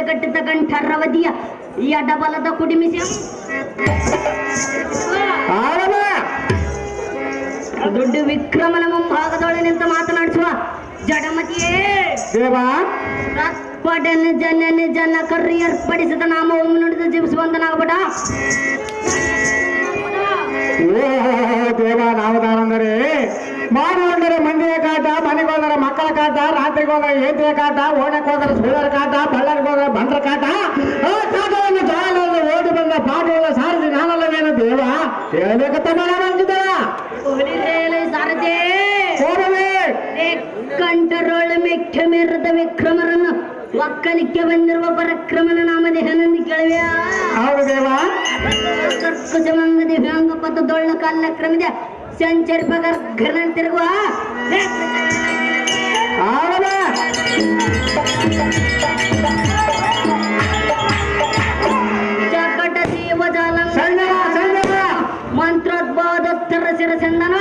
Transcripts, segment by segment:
ಕಟ್ಟಿತ ಕಂಠರವದಿಯ ಈ ಅಡ್ಡಬಲದ ಕುಡಿಮಿಸಿ ದೊಡ್ಡ ವಿಕ್ರಮನ ಮುಂಭಾಗದೊಳೆ ನಿಂತ ಮಾತನಾಡಿಸುವ ಜಡಮತಿಯೇ ಪಡನ ಜನನ ಜನ ಕರ್ರಿ ಏರ್ಪಡಿಸಿದ ನಾಮ ಒಮ್ಮೆ ನುಡಿದ ಜೀವಿಸುವಂತನಾಗಬೇಡ ದೇವ ನಾವುದಾರಂದರೆ ಮಾಡುವಂದರೆ ಮಂದಿಯ ಕಾಟ, ಮನೆಗೋದರೆ ಮಕ್ಕಳ ಕಾಟ, ರಾತ್ರಿಗೋದರೆ ಏತಿಯ ಕಾಟ, ಓಣಕ್ಕೋದರೆ ಸುಳ್ಳರ ಕಾಟ, ಬಳ್ಳರಿಗೋದರೆ ಬಂಡ್ರ ಕಾಟ. ಆ ಕಾಟವನ್ನು ಜಾಲವನ್ನು ಓಡಿ ಬಂದ ಪಾಠವನ್ನು ಸಾರಥಿ ನಾನಲ್ಲವೇನು ದೇವ ಹೇಳಬೇಕತ್ತ ಮಾಡಿದ ಸಾರಥಿ ಕಂಠರೊಳ ಮೆಕ್ಕ ಮೇರದ ವಿಕ್ರಮರನ್ನು ಒಕ್ಕಲಿಕ್ಕೆ ಬಂದಿರುವ ಪರಕ್ರಮನ ನಾಮದೇಹನಂದು ಕೇಳುವ ಹೌದು ದೇವ ಕರ್ಕುಜಮಂಗ ದಿವ್ಯಾಂಗ ಪದ ದೊಳ್ಳ ಕಾಲ ಕ್ರಮಿದೆ ಸಂಚರಿಪ ಗರ್ಘನ ತಿರುಗುವ ಚಕಟ ಜೀವಜಾಲ ಮಂತ್ರೋದ್ಭವದೋತ್ತರ ಶಿರಸಂದನ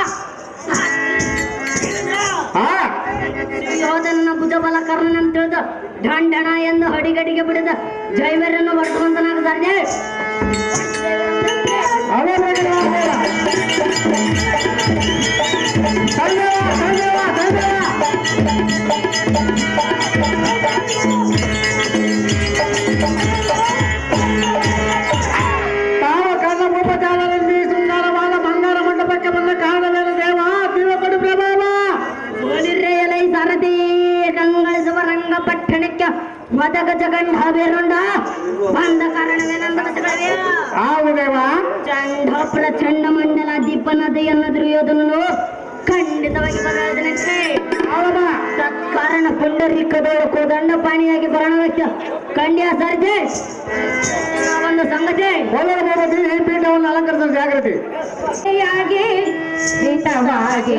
ಯೋಧನ ಭುಜಬಲ ಕರ್ಣನ ತಿಳಿದು ಢಂಡಣ ಎಂದು ಹಡಿಗಡಿಗೆ ಬಿಡಿದ ಜೈವರನ್ನು ವರ್ಧವಂತನಾಗದಾರೆ ತಾವ ಕರ್ಣಭೂಪಚಾರರಲ್ಲಿ ಸುಂದರವಾದ ಬಂಗಾರ ಮಂಟಪಕ್ಕೆ ಬಂದ ಕಾರಣವೇನು ದೇವ ದಿವ ಕೊಡು ಪ್ರಭಾವ ಓಲಿರೆಯಲೈ ಸಾರಥಿ ಕಂಗಳಿಸುವ ರಂಗ ಪಟ್ಟಣಕ್ಕೆ ಮದಗ ಜಗಂಡ ಬೇರುಂಡ ಬಂದ ಕಾರಣವೇನೆಂದ ದೇವ ಚಂಡಾಪುರ ಚಂಡಮಂಡಲ ದೀಪ ನದಿಯನ್ನು ದುರ್ಯೋಧನನು ಖಂಡಿತವಾಗಿ ಬರೋದನಕ್ಕೆ ತತ್ಕಾರಣ ಪುಂಡರೀಕದವರು ಕೋದಂಡ ಪಾಣಿಯಾಗಿ ಬರೋಣಕ್ಕೆ ಖಂಡ್ಯ ಸರ್ಜೆ ಒಂದು ಸಂಗತಿ ಈ ಪೀಠವನ್ನು ಅಲಂಕರಿಸುವ ಜಾಗೃತಿ ಹಿತವಾಗಿ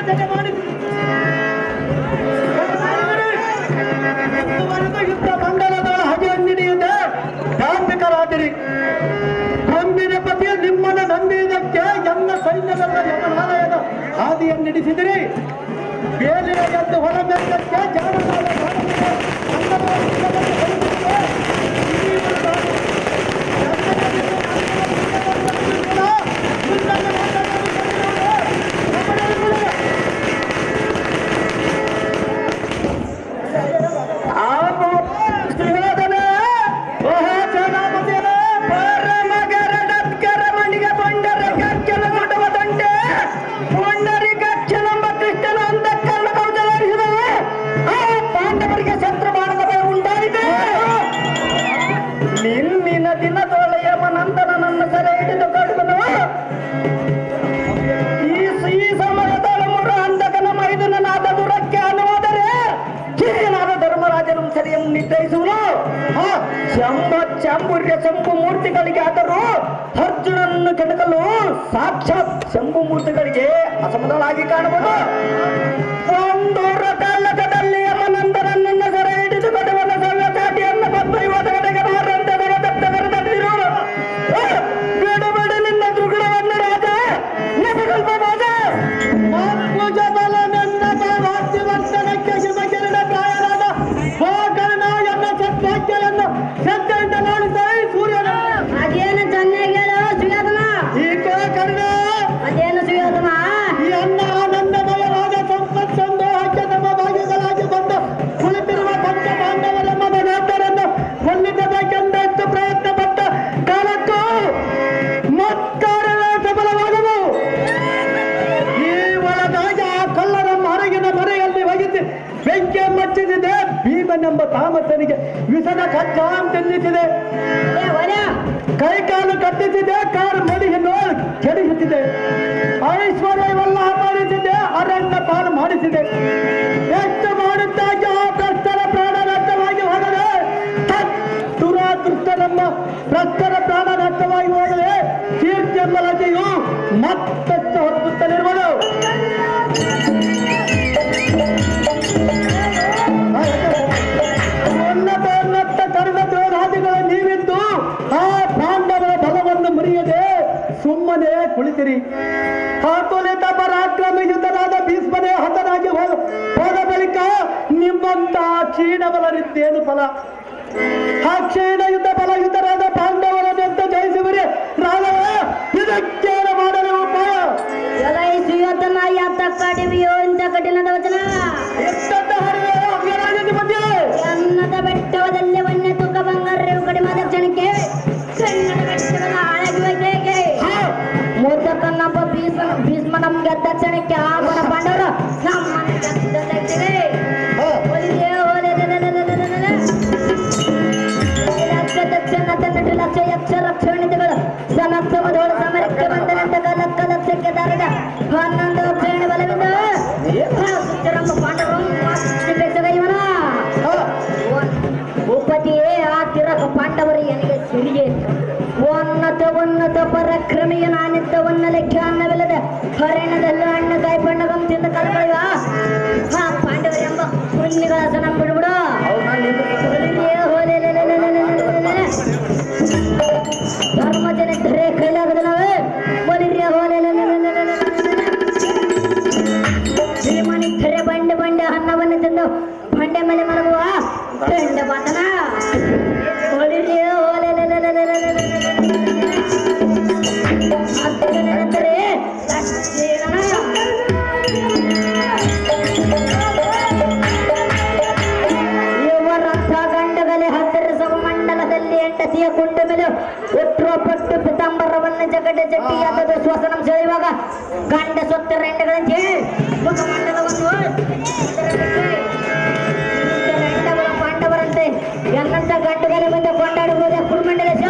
ಯೋಚನೆ ಮಾಡಿ ಯುದ್ಧ ಮಂಡಲದ ಹಗೆಯನ್ನಿಡಿಯುತ್ತೆ ಧಾರ್ಮಿಕರಾದಿರಿ. ನಂಬಿದ ಪತಿಯ ನಿಮ್ಮನ್ನು ನಂಬಿದಕ್ಕೆ ಎಲ್ಲ ಸೈನ್ಯವೆಲ್ಲ ಯಮನಾಲಯದ ಹಾದಿಯನ್ನಿಡಿಸಿದಿರಿ. ಬೇಲಿನ ಎದ್ದು ಹೊರಮೆದ್ದಕ್ಕೆ ಜಾನವಾದ ಶಂಭು ಮೂರ್ತಿಗಳಿಗೆ ಆದರೂ ಅರ್ಜುನನ್ನು ಕೆಣಕಲು ಸಾಕ್ಷಾತ್ ಶಂಭು ಮೂರ್ತಿಗಳಿಗೆ ಅಸಮದಳಾಗಿ ಕಾಣಬಹುದು. ಒಂದು ರಥದಲ್ಲಿ ಯಮನಂದನನ್ನು ಸೆರೆ ಹಿಡಿದು ಕಡುವನ ಸವ್ಯಚಾಟಿಯನ್ನು ಬಂದು ಇವತ್ತು ಕಡೆಗೆ ಬಿಡುಬಿಡು ನಿನ್ನ ದುರ್ಗುಣವನ್ನು ರಾಜ ನೆಪಗಲ್ಪವಾದ ಪೂಜ ಬಲ ನನ್ನ ವಾದ್ಯವರ್ತನಕ್ಕೆ ಶಿವಕಿರಣ ಪ್ರಾಯರಾದ ಗೋಕರ್ಣ ಎನ್ನ ಸತ್ವಾಕ್ಯವನ್ನು ಶ್ರದ್ಧೆಯಿಂದ ಮಾಡಿದ್ದಾರೆ ಸೂರ್ಯನ. ಅದೇನು ಚೆನ್ನಾಗಿ ಹೇಳು ಸುಯೋಧನ. ಈ ಗೋಕರ್ಣ ಅದೇನು ಸುಯೋಧನ. ಈ ಅನ್ನ ಆನಂದಮಯವಾದ ಸಂಪತ್ತೊಂದು ಹಕ್ಕೆ ತಮ್ಮ ಭಾಗ್ಯಗಳಾಗಿ ಬಂದು ಕುಳಿತಿರುವ ಪಂಚ ಪಾಂಡವರೆಂಬ ಮನೆಯೊಬ್ಬರನ್ನು ಕೊಲ್ಲಿಸಬೇಕೆಂದೆಷ್ಟು ಪ್ರಯತ್ನ ಪಟ್ಟ ಕಾಲಕ್ಕೂ ಮತ್ಕಾರವೇ ಸಫಲವಾದವು. ಈ ಒಳಗಾಗಿ ಆ ಕಳ್ಳರ ಮರಗಿನ ಮರೆಯಲ್ಲಿ ಒಗಿಸಿ ಬೆಂಕಿ ಮಚ್ಚಿಸಿದೆ. ಭೀಮನೆಂಬ ತಾಮಸನಿಗೆ ವಿಷದ ಕಚ್ಚ ತಿನ್ನಿಸಿದೆ. ಕೈಕಾಲು ಕಟ್ಟಿಸಿದೆ. ಕಾರು ಮಡಿಯನ್ನು ಕೆಡಿಸುತ್ತಿದೆ. ಐಶ್ವರ್ಯವೆಲ್ಲ ಅಪಹರಿಸಿದೆ. ಅರಣ್ಯ ಪಾಲು ಮಾಡಿಸಿದೆ. ಎಷ್ಟು ಮಾಡುತ್ತಾಗಿ ಆ ಭ್ರಷ್ಟರ ಪ್ರಾಣ ನಷ್ಟವಾಗಿ ಹೋಗದೆ ದುರಾದೃಷ್ಟನೆಂಬ ಭ್ರಷ್ಟರ ಪ್ರಾಣ ನಷ್ಟವಾಗಿ ಹೋಗದೆ ಕೀರ್ತಿಯೆಂಬ ಲತೆಯು ಮತ್ತಷ್ಟು ಹೊರಗುತ್ತಲಿರುವುದು. ಉನ್ನತ ಕರ್ಣ ದ್ರೋಹಾದಿಗಳ ನೀವಿದ್ದು ಆ ಪಾಂಡವರ ಬಲವನ್ನು ಮುರಿಯದೆ ಸುಮ್ಮನೆ ಕುಳಿತಿರಿ. ಹಾತುಲಿತ ಪರಾಕ್ರಮ ಯುದ್ಧರಾದ ಭೀಷ್ಮನೇ ಹತನಾಗಿ ಹೋದ ಬಳಿಕ ನಿಮ್ಮಂತ ಕ್ಷೀಣ ಬಲರಿದ್ದೇನು ಫಲ? ಆ ಕ್ಷೀಣ ಯುದ್ಧ ಬಲ ಯುದ್ಧರಾದ ಪಾಂಡವರನ್ನೆಂತ ಜಯಿಸುವರೆ ರಾಘವ, ಇದಕ್ಕೇನು ಮಾಡಲು ಉಪಾಯ? ಸುಯೋಧನ ಯಾತ ಕಡಿಮೆಯೋ ಇಂಥ ಕಠಿಣದ ವಚನ ಎಷ್ಟಂತ ಹರಿವೆ ಅಂಗರಾಜನ ಮಧ್ಯೆ ಅನ್ನದ ಬೆಟ್ಟವದಲ್ಲಿ ವನ್ಯ ತೂಕ ಬಂಗಾರ ಕಡಿಮೆ ದಕ್ಷಿಣಕ್ಕೆ ಕನ್ನಡ ಬೆಟ್ಟದ ಆಳಗೆ ಮೂರ್ತಕನ್ನೊಬ್ಬ ಭೀಷ್ಮ ನಮ್ಗೆ ದಕ್ಷಿಣಕ್ಕೆ ಆಗೋಣ ಪಾಂಡವರು ನಮ್ಮನ್ನು ದಕ್ಷಿಣೆ ದಕ್ಷಿಣ ತನ್ನ ಲಕ್ಷ ಯಕ್ಷ ರಕ್ಷಣಿಗಳು ಸಮಕ್ಷಮದೋಳು ಸಮರಕ್ಕೆ ಬಂದನಂತ ಲಕ್ಕ ಲಕ್ಷಕ್ಕೆ ದಾರದ 11 ಕ್ಷಣ ಬಲವಿಂದ ಸುತ್ತರಂಬ ಪಾಂಡವರು ಇವನ ಭೂಪತಿಯೇ ಆ ತಿರಕ ಪಾಂಡವರು ಎನಿಗೆ ಸಿಡಿಗೆ ಉನ್ನತ ಪರಾಕ್ರಮಿಯ ನಾನಿದ್ದವನ್ನ ಲೆಕ್ಕ ಅನ್ನವಿಲ್ಲದ ಹರಿಣದಲ್ಲ ಹಣ್ಣು ಕಾಯಿ ಬಣ್ಣಗಂ ತಿಂದ ಕಲ್ಪಳಿವ ಆ ಪಾಂಡವರೆಂಬ ಹುಣ್ಣಿಗಳ ನಂಬಿಡ್ಬಿಡು. ಧರ್ಮಜನ ಧರೆ ಕೈಲಾಗದ ನಾವೇ ಬಲಿರ್ಯ ಭೀಮನಿದ್ದರೆ ಬಂಡೆ ಅನ್ನವನ್ನು ತಿಂದು ಬಂಡೆ ಮೇಲೆ ಮಲಗುವ ಗಂಡ ಬಾತನ ಬಲಿರ್ಯ ಹೆಂಡತಿಯ ಕುಂಡ ಮೇಲೆ ಒಟ್ಟುವ ಪಟ್ಟು ಪಿತಾಂಬರವನ್ನು ಜಗಡೆ ಜಟ್ಟಿಯಾದ ಶ್ವಾಸನಂ ಸೆಳೆಯುವಾಗ ಗಂಡ ಸೊತ್ತ ರೆಂಡಗಳಂತೆ ಮುಖಮಂಡಲವನ್ನು ರೆಂಡಗಳ ಪಾಂಡವರಂತೆ ಎನ್ನಂತ ಗಂಡುಗಳ ಬಂದ ಕೊಂಡಾಡುವುದೇ ಕುರುಮಂಡಲೇಶ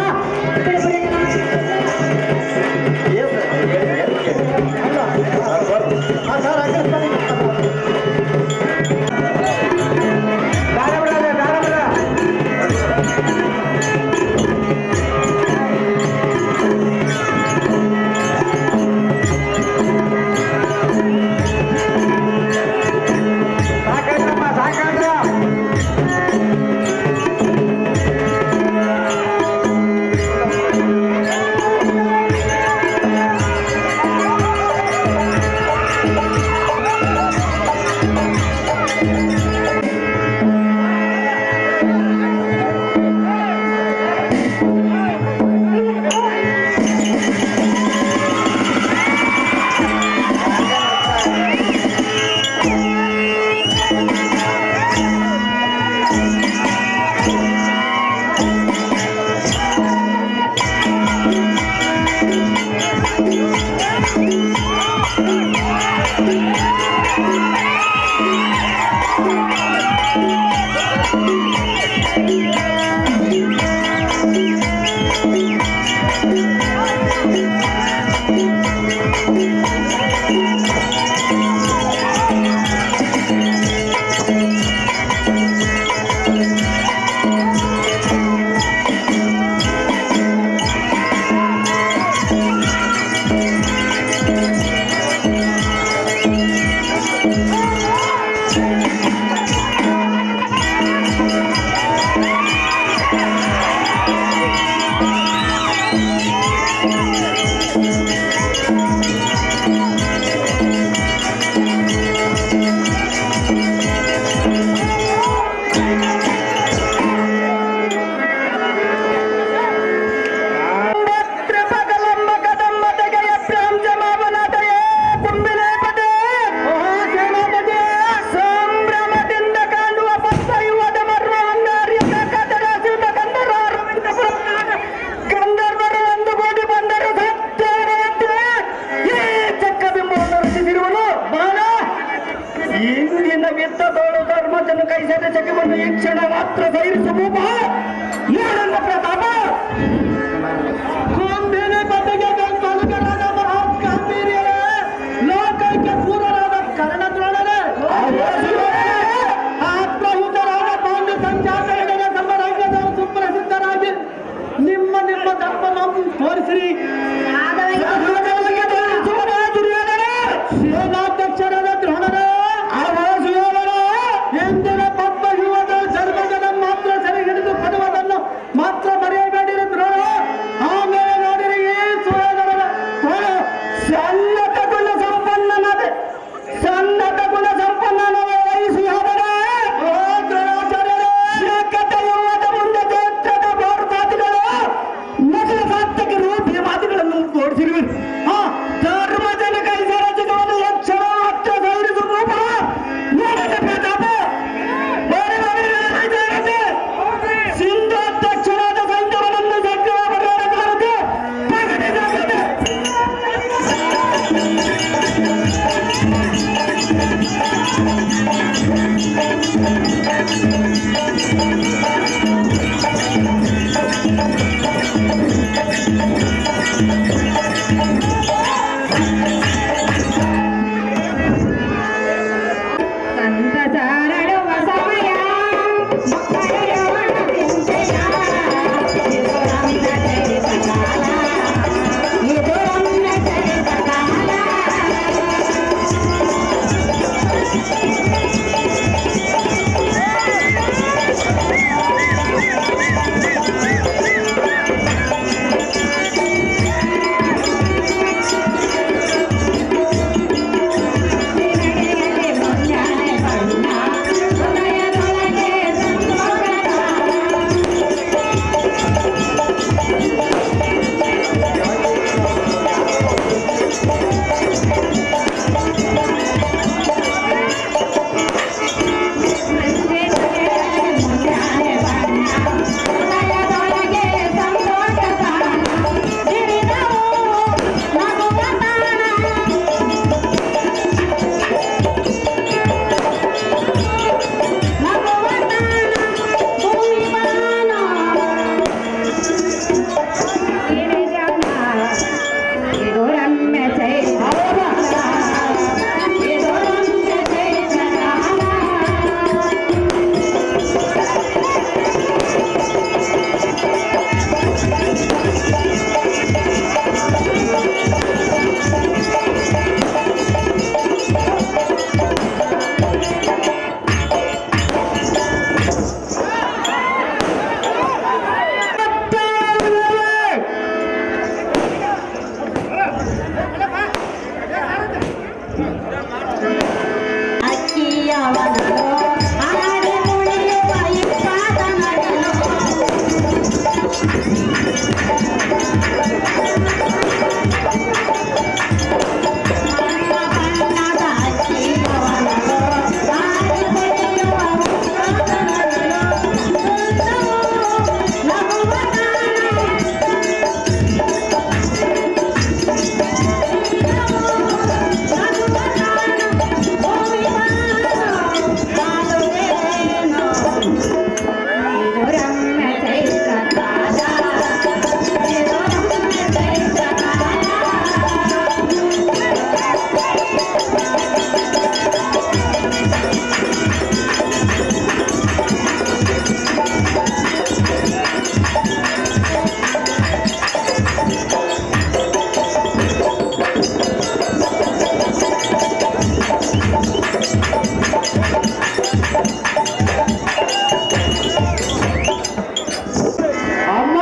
ಅಮ್ಮ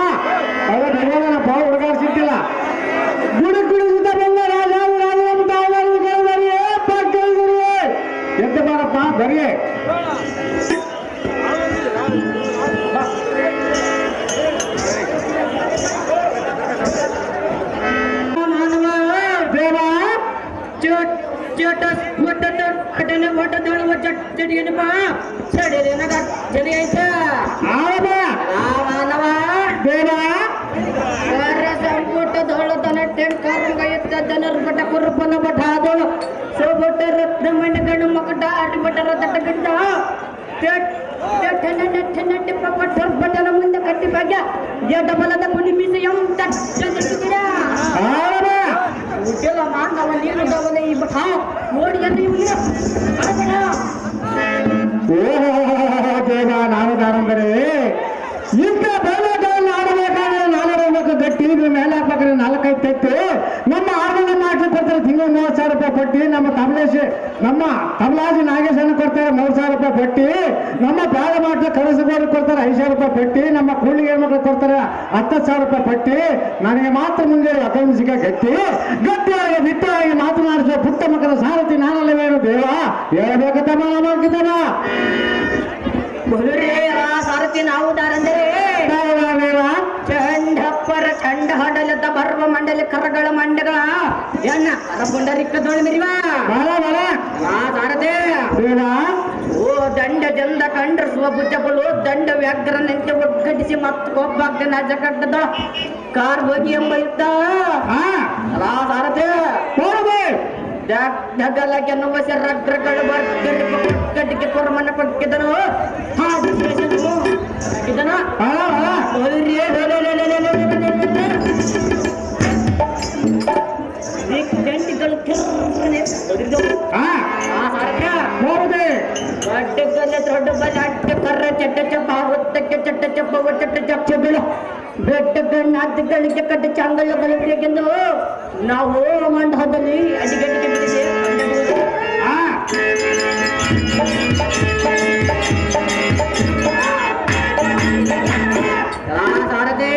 ಅದ ಭಗವಾನಪ್ಪ ಹುಡುಗಾಡ್ಸಿದ್ದಿಲ್ಲ ಗುಡಿ ಗುಡಿಸಿದ ಬಂದ ಎದ್ದ ಬಾರಪ್ಪ ಬರೀ ಜನರ ಬಟ ಕುರುಪನ ಬಟ ಆದೋಳು ಸೋಬಟ ರತ್ನ ಮಣ್ಣಗಣ್ಣು ಮಕಟ ಅಡಿಬಟರ ತಟ್ಟಗಿಂತ ಬಟನ ಮುಂದೆ ಕಟ್ಟಿ ಭಾಗ್ಯ ಜಡ ಬಲದ ಕುಡಿ ಮೀಸೆಯಂ ಉದ್ಯೋಗ ಮಾನವ ನೀರುದವನ ಈ ಬಟ ನೋಡಿ ದೇವ ನಾಮದಾರಂದರೆ ಇಂಥ ಬೇಲೆಗಳನ್ನು ಆಡಬೇಕಾದ್ರೆ ನಾಲ್ಕು ಗಟ್ಟಿ ಇದ್ರ ಮೇಲೆ ಹಾಕ್ಬೇಕಾದ್ರೆ 4-5 ತೆತ್ತು ನಮ್ಮ ಆರ್ಮನ ಮಾಡ್ಲಿಕ್ಕೆ ಕೊಡ್ತಾರೆ ತಿಂಗಳು 30,000 ರೂಪಾಯಿ ಪಟ್ಟಿ ನಮ್ಮ ತಬಲಾಜಿ ನಾಗೇಶನ ಕೊಡ್ತಾರೆ 3,000 ರೂಪಾಯಿ ಪಟ್ಟಿ ನಮ್ಮ ಬೇಡ ಮಾಡ್ಲಿಕ್ಕೆ ಕನಸುಗೋರಿಗೆ ಕೊಡ್ತಾರೆ 5,000 ರೂಪಾಯಿ ಪಟ್ಟಿ ನಮ್ಮ ಕೂಲಿಗೆ ಹೆಣ್ಮಕ್ಳು ಕೊಡ್ತಾರೆ 10,000 ರೂಪಾಯಿ ಪಟ್ಟಿ ನನಗೆ ಮಾತ್ರ ಮುಂದೆ ಅಕೌಂಟ್ಸಿಗೆ ಗಟ್ಟಿಯಾಗಿ ಬಿಟ್ಟಾಗಿ ಮಾತನಾಡಿಸುವ ಪುಟ್ಟ ಮಕ್ಕಳ ಸಾರಥಿ ನಾನಲ್ಲವೇನು ದೇವ ಹೇಳಬೇಕು ತಮ್ಮ ನಮಗಿದನ ಸಾರಥಿ ನಾವು ದಾರಂದರೆ ಚಂಡಪ್ಪರ ಚಂಡ ಹಡಲದ ಬರ್ವ ಮಂಡಲ ಕರಗಳ ಮಂಡಗಳ ಎನ್ನ ಕರಪುಂಡರಿಕ್ಕದೊಳ ಮಿರಿವಾ ಸಾರಥೆ ಓ ದಂಡ ಜಂದ ಕಂಡ್ರಸುವ ಬುಜ್ಜಗಳು ದಂಡ ವ್ಯಾಘ್ರ ನಿಂತೆ ಒಗ್ಗಡಿಸಿ ಮತ್ತು ಕೊಬ್ಬಾಗ್ದ ನಜ ಕಟ್ಟದೊಳ ಕಾರ್ ಹೋಗಿ ಎಂಬ ಇದ್ದ ಸಾರಥೆ ಜಗಲಗೆನ್ನುವ ರಗ್ರಗಳು ಬರ್ಗಟ್ಟಿಗೆ ಕೊರಮನ್ನ ಕೊಟ್ಟಿದ್ದನು ಇದನ್ನ ಗಂಟಿಗಳು ದೊಡ್ಡ ಬಲ ಅಡ್ಡ ಕರ್ರ ಚಟ್ಟ ಚಪ್ಪ ಒತ್ತಕ್ಕೆ ಚಟ್ಟ ಚಪ್ಪ ಒಟ್ಟಟ್ಟ ಚಪ್ಪ ಬೀಳು ಬೆಟ್ಟಗಣ್ಣ ಅದ್ದಗಳಿಗೆ ಕಟ್ಟ ಚಾಂಗಲ್ಲಗಳು ಬೇಕೆಂದು ನಾವು ಮಂಡಹದಲ್ಲಿ ಅಡಿಗಟ್ಟಿಗೆ ಬಿಡಿದೆ ಸಾರದೆ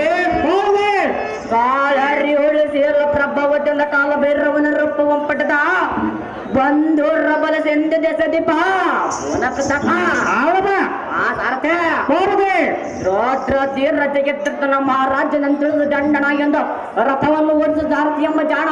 ಕಾಳರಿ ಹೋಳಿ ಸೇರ ಪ್ರಭಾವದಿಂದ ಕಾಲ ಬೇರವನ ರೂಪ ಒಂಪಟದ ಬಂದು ರಬಲ ಸೆಂದ ದೆಸದಿಪ ಸಾರಥೆ ರೋದ್ರ ತೀರ್ರ ಜಗತ್ತ ನಮ್ಮ ರಾಜ್ಯನಂತರದ ದಂಡನ ಎಂದು ರಥವನ್ನು ಓಡಿಸ ಸಾರಥಿ ಎಂಬ ಜಾಣ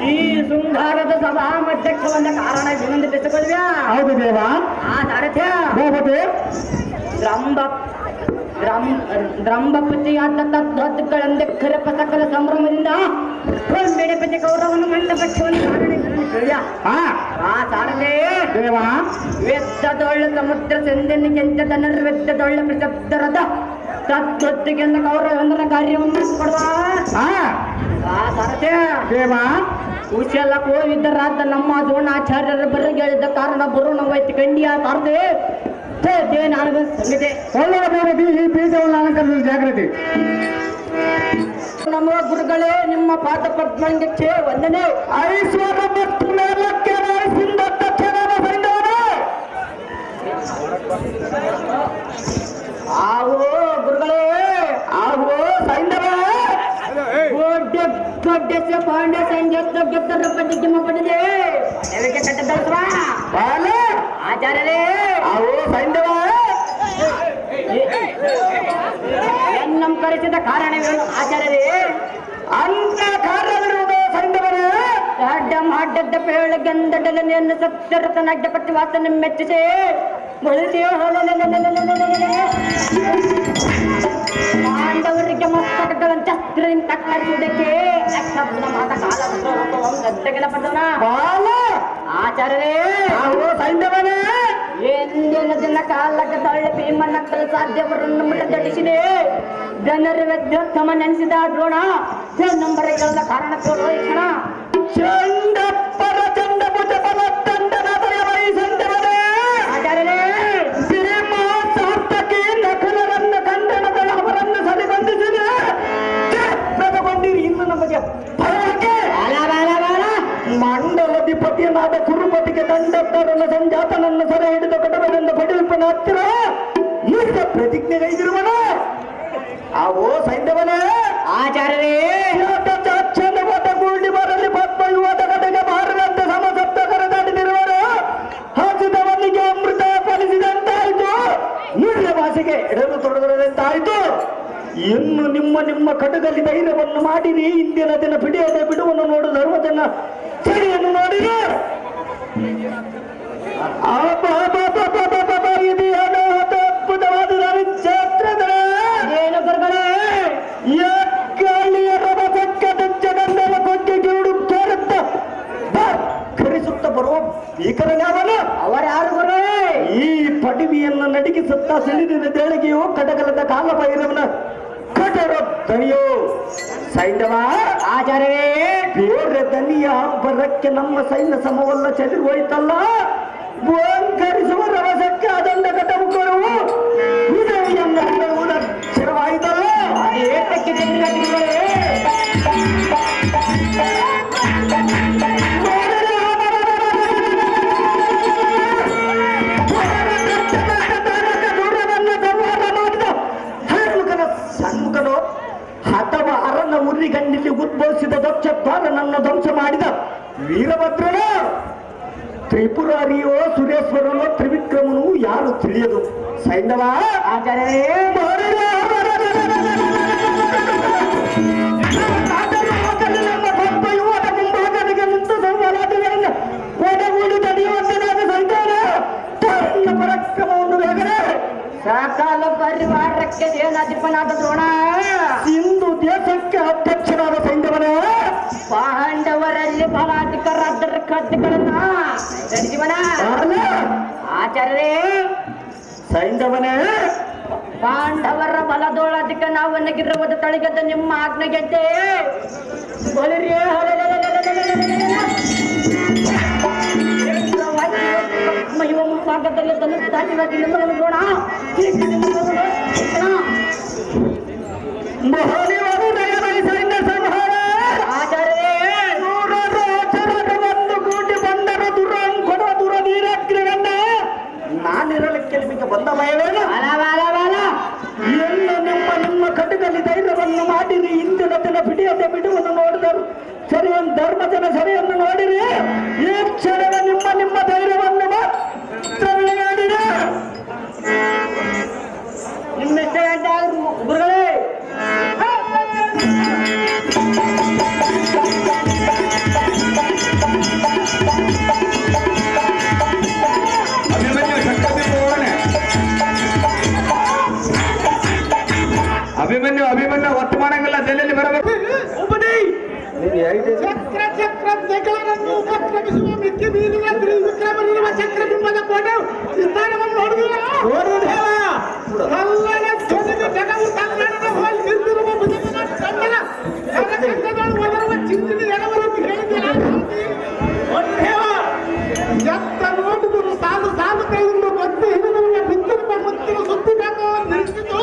ಈ ಶೃಂಗಾರದ ಸಭಾಧ್ಯಕ್ಷವನ್ನ ಕಾರಣ ವಿನಂತಿಸಿಕೊಳ್ಳುವ ಹೌದು ದೇವ ಸಾರಥ್ಯ ದ್ರಂಬಪತಿಯಾದ ತದ್ವತ್ತುಗಳೆಂದ ಕರಪ ಸಕಲ ಸಂಭ್ರಮದಿಂದ ಬೆಳೆಪತಿ ಗೌರವವನ್ನು ಮಂಡಪಕ್ಷವನ್ನು ಸಾರದೆ ದೇವ ವೆದ್ದದೊಳ್ಳ ಸಮುದ್ರ ಸಂದನಿ ಕೆಂಚದ ನಿರ್ವೆದ್ದದೊಳ್ಳ ಪ್ರಶಬ್ದರದ ತದ್ವತ್ತಿಗೆಂದ ಗೌರವವಂದನ ಕಾರ್ಯವನ್ನು ಕೊಡುವ ಸಾರಥ್ಯ ದೇವ ಕುಶಲ ಕೋವಿದರಾದ ನಮ್ಮ ದ್ರೋಣಾಚಾರ್ಯರ ಬರೆಗೆ ಹೇಳಿದ ಕಾರಣ ಬರುಣ ವೈತ್ ಕಂಡಿಯ ತಾರದೆ ನಾನು ಸಂಗಿದೆ ಈ ಬೀಜವನ್ನು ಅಲಂಕರಿಸಲು ಜಾಗೃತಿ ನಮ್ಮ ಗುರುಗಳೇ ನಿಮ್ಮ ಪಾದ ಪದ್ಮಂಗಕ್ಕೆ ವಂದನೆ ಐಶ್ವರ್ಯ ಮತ್ತು ಮೇಲಕ್ಕೆ ವಯಸ್ಸಿಂದ ತಕ್ಷಣದ ಸೈಂಧವರೇ ಆವೋ ಗುರುಗಳೇ ಆವೋ ಸೈಂಧವ ದೊಡ್ಡ ಪಾಂಡ್ಯ ಸಂಜೆ ಗೆದ್ದರ ಪದ್ಧತಿ ಪಡೆದೆ ಅದಕ್ಕೆ ಕಟ್ಟದಲ್ವಾ ಆಚಾರ್ಯರೇ ಅವು ಸೈಂಧವ ಎನ್ನಂ ಕರೆಸಿದ ಕಾರಣವೇನು ಆಚಾರ್ಯರೇ ಅಂತ ಕಾರ್ಯವಿರುವುದು ಸೈಂಧವರೇ ಅಡ್ಡದ ಪೇಳಗಂದಡಲನೆಯನ್ನು ಸತ್ಯರತನ ಅಡ್ಡಪಟ್ಟಿ ವಾಸನೆ ಮೆಚ್ಚಿಸಿ ಪಾಂಡವರಿಗೆ ಮಸ್ತಕಗಳನ್ನು ಶಸ್ತ್ರದಿಂದ ಕತ್ತರಿಸುವುದಕ್ಕೆ ಮಾತ ಕಾಲ ಗದ್ದೆಗೆಲ್ಲ ಪಡ್ದವನ ಬಾಲ ಆಚಾರ್ಯರೇ ಅವು ಸೈಂಧವನೇ ಎಂದಿನ ದಿನ ಕಾಲಕ್ಕೆ ತಳ್ಳಿ ಭೀಮನಕ್ಕಲು ಸಾಧ್ಯವರನ್ನು ಮುಟ್ಟದಡಿಸಿದೆ ಜನರ ವ್ಯತ್ಯಮ ನೆನೆಸಿದ ದ್ರೋಣ ನಂಬರ ಕೇಳದ ಕಾರಣ ತೋರುವ ಈ ಕ್ಷಣ ಚಂಡಪ್ಪರ ಚಂಡಭುಜ ಬಲ ತಂಡನಾದರ ವಹಿಸಂತವರೇ ಆಚಾರ್ಯರೇ ಭೀಮ ಸಾರ್ಥಕಿ ನಕಲರನ್ನ ಖಂಡನಗಳ ಅವರನ್ನು ಸರಿ ಬಂಧಿಸಿದೆ ಪ್ರಭಗೊಂಡಿರಿ ಇನ್ನು ನಮಗೆ ಫಲಕ್ಕೆ ಮಂಡಲಧಿಪತಿಯನಾದ ಕುರುಪತಿಗೆ ದಂಡತ್ತರನ್ನ ಸಂಜಾತನನ್ನು ಸೆರೆ ಹಿಡಿದು ಕಟಬೆಂದ ಪಡಿಲ್ಪನ ಹತ್ತಿರ ಈಗ ಪ್ರತಿಜ್ಞೆ ಕೈಗಿರುವನು ಅವೋ ಸೈನ್ಯವನೇ ಆಚಾರ್ಯರೇ ಚಂದವಾದ ಗೂಡಿ ಬರಲಿ ಪದ್ಮ ಯುವದ ಕಡೆಗೆ ಬಾರದಂತೆ ಸಮಸಪ್ತ ಕರೆದಾಡಿದಿರುವರು ಹಸಿದವನಿಗೆ ಅಮೃತ ಫಲಿಸಿದಂತಾಯಿತು ನೀರಿನ ಭಾಷೆಗೆ ಎಡಲು ತೊಡಗದಂತಾಯಿತು ಇನ್ನು ನಿಮ್ಮ ಕಟಗಲ್ಲಿ ಧೈರ್ಯವನ್ನು ಮಾಡಿರಿ ಇಂದಿನ ದಿನ ಬಿಡಿಯದೆ ಬಿಡುವನ್ನು ನೋಡು ಧರ್ಮಜನ ಸರಿಯನ್ನು ನೋಡಿರಿ ಅದ್ಭುತವಾದ ಕ್ಷೇತ್ರಗಳೇ ಏನು ಗುರುಗಳೇ ಕರಿಸುತ್ತ ಬರುವ ಭೀಕರನ್ಯಾವನು ಅವರ್ಯಾರು ಗುರುಗಳೇ ಈ ಪಡಿವಿಯನ್ನು ನಡಿಗಿಸುತ್ತಾ ಸಿಳಿದಿನ ದೇಳಿಗೆಯು ಕಡಗಲದ ಕಾಲಭೈರವನ ಕಟರ ದನಿಯೋ ಸೈನ್ಯವ ಆಚಾರ್ಯವೇ ಬೇರೆ ದನಿಯ ಬರಕ್ಕೆ ನಮ್ಮ ಸೈನ್ಯ ಸಮವಲ್ಲ ಚದುರಿ ಹೋಯ್ತಲ್ಲ ಓಂಕರಿಸುವ ರವಸಕ್ಕೆ ಅದನ್ನ ಕಟಮುಖರು ಉದಯವನ್ನು ಶಿರವಾಯಿತಲ್ಲ ಏತಕ್ಕೆ ಸನ್ಮುಖನು ಅಥವಾ ಅರಣ್ಯ ಉರಿಗಣ್ಣಿಗೆ ಉದ್ಭವಿಸಿದ ದಕ್ಷದ್ವಾರನನ್ನು ಧ್ವಂಸ ಮಾಡಿದ ವೀರಭದ್ರನು ತ್ರಿಪುರಾರಿಯೋ ಸುರೇಶ್ವರನೋ ತ್ರಿವಿಕ್ರಮನು ಯಾರು ತಿಳಿಯದು ಸೈಂಧವ ಆಚಾರ್ಯವೇ ನಮ್ಮ ಮುಂಭಾಗಕ್ಕೆ ನಿಂತು ಸಂವಾದಗಳನ್ನು ಒಡಗೂಡಿ ತಡೆಯುವಂತನಾದ ಸೈಂಧವನ ತನ್ನ ಪರಾಕ್ರಮವನ್ನು ಬೇಗನೆ ಸಕಾಲ ಪರಿವಾರಕ್ಕೆ ಸೇನಾಧಿಪನಾದ ದ್ರೋಣ ಇಂದು ದೇಶಕ್ಕೆ ಅಧ್ಯಕ್ಷನಾದ ಸೈಂಧವನೇ ಪಾಂಡವರಲ್ಲಿ ಬಲಾಧಿಕರಾದ ಕತ್ತುಗಳನ್ನ ಜೀವನ ಆಚಾರ್ಯರೇ ಸೈಂಧವನೇ ಪಾಂಡವರ ಬಲದೋಳಧಿಕ ನಾವನ್ನಗಿರುವುದು ತಳಿಗದ ನಿಮ್ಮ ಆಜ್ಞೆಗೆದ್ದೆ ಮಹಿಮ ಮುಂಭಾಗದಲ್ಲಿ ತನ್ನ ದಾಟಿವಾಗಿ ದ್ರೋಣ ಮಹಾದೇವರು ದಯಮಾಡಿ ಸೈನ್ಯ ಸಂಹಾರ ಆಚಾರ್ಯರೇ ಒಂದು ಕೂಟಿ ಬಂದರ ದುರಂಕೊಡ ದುರದೀರಗ್ರಗಣ್ಣ ನಾನಿರಲಿಕ್ಕೆ ನಿಮಗೆ ಬಂದ ಭಯವೇನು ಎಲ್ಲ ನಿಮ್ಮ ಕಟಗಲ್ಲಿ ಧೈರ್ಯವನ್ನು ಮಾಡಿರಿ ಇಂದಿನ ದಿನ ಬಿಡಿಯದೆ ಬಿಡುವನ್ನು ನೋಡಿದರು ಸರಿಯನ್ನು ಧರ್ಮಜನ ಸರಿಯನ್ನು ನೋಡಿರಿ ಈ ಕ್ಷಣದ ನಿಮ್ಮ ಧೈರ್ಯವನ್ನು ಮಾಡಿರಿ ನಿಮ್ಮಿಷ್ಟ ಗುರುಗಳೇ ಅಭಿಮನ್ಯು ಒತ್ತು ಮಾಡಂಗಿಲ್ಲ ದೆಲ್ಲಿ ಬರಬೇಕು ಚಕ್ರ ಜಗಳರನ್ನು ಉಪಕ್ರಮಿಸುವ ಮಿಕ್ಕಿ ಮೀರಿನ ತ್ರಿವಿಕ್ರಮನಿರುವ ಚಕ್ರಬಿಂಬದ ಕೋಟೆ ವಿಸ್ತಾರವನ್ನು ನೋಡುವುದಿಲ್ಲ ಕಲ್ಲನ ಧ್ವನಿಗೆ ಜಗವು ಕನ್ನಡದ ಹೋಗಿ ನಿಂತಿರುವ ಭುಜಗಳ ಕನ್ನಡ ಕನ್ನಡಗಳು ಒದರುವ ಚಿಂತಿನ ಎಡವರನ್ನು ಹೇಳಿದ್ದೀರ ಎತ್ತ ನೋಟುಗಳು ಸಾಲು ಸಾಲು ಕೈಯಿಂದ ಮತ್ತೆ ಹಿಡಿದ ಬಿತ್ತಿರುವ ಮುತ್ತಿನ ಸುತ್ತಿಬೇಕು ನಿಲ್ಲಿಸಿತು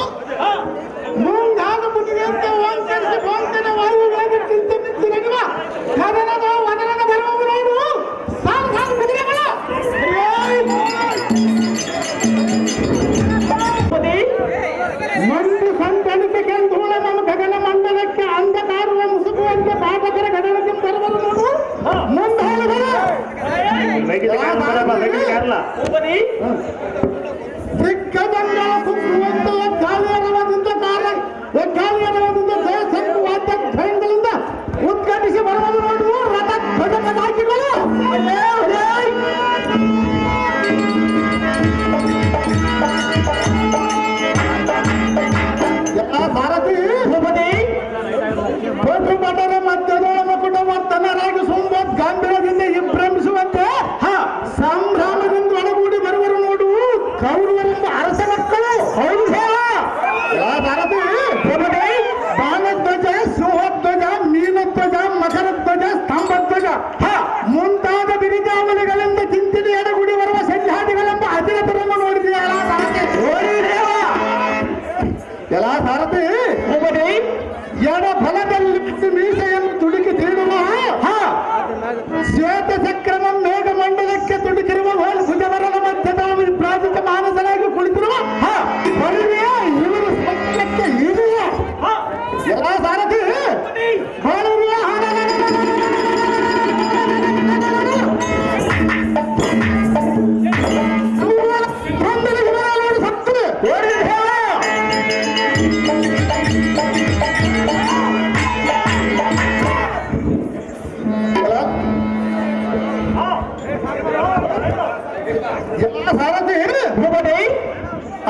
ಮುಂದಾದ ಮುನಿಯಂತೆ ಓಂಕರಿಸಿ ಓಂಕನ ವಾಯುಗಳಿಗೆ ಚಿಂತೆ ಮಿತ್ತಿರಲಿವ ಕದನದ ವದನದ ಬರುವವು ನೋಡು ಸಾಲು ಸಾಲು ಕುದುರೆಗಳು ಅರಸ ಮಕ್ಕಳು. ಹೌದು ದೇವ. ಭಾರತಿ ಬಾಣಧ್ವಜ, ಸುಹಧ್ವಜ, ಮೀನಧ್ವಜ, ಮಕರಧ್ವಜ, ಸ್ತಂಭಧ್ವಜ ಮುಂತಾದ ಬಿರುದಾವಲಿಗಳಿಂದ ಚಿಂತಿನ ಎಡಗುಡಿ ಬರುವ ಸಜ್ಜಾತಿಗಳೆಂಬ ಅತಿರಥರನ್ನು ನೋಡಿದೆಯಲ್ಲ ಎಲ್ಲ ಭಾರತಿ. ಎಡ ಫಲದಲ್ಲಿ ಮೀಸೆಯನ್ನು ತುಡುಕಿ ತೀಡುವ ಶ್ವೇತ ಚಕ್ರಮ ಮೇಘ ಮಂಡಲಕ್ಕೆ ತುಡುಕಿರುವ ಭುಜವರನ ಮಧ್ಯದ ಪ್ರಾಜಿತ ಮಾನಸನಾಗಿ ಕುಳಿತಿರುವ ಇವರು ಸ್ವಪ್ನಕ್ಕೆ ಇರುವ ಎಲ್ಲ ಸಾರಥಿ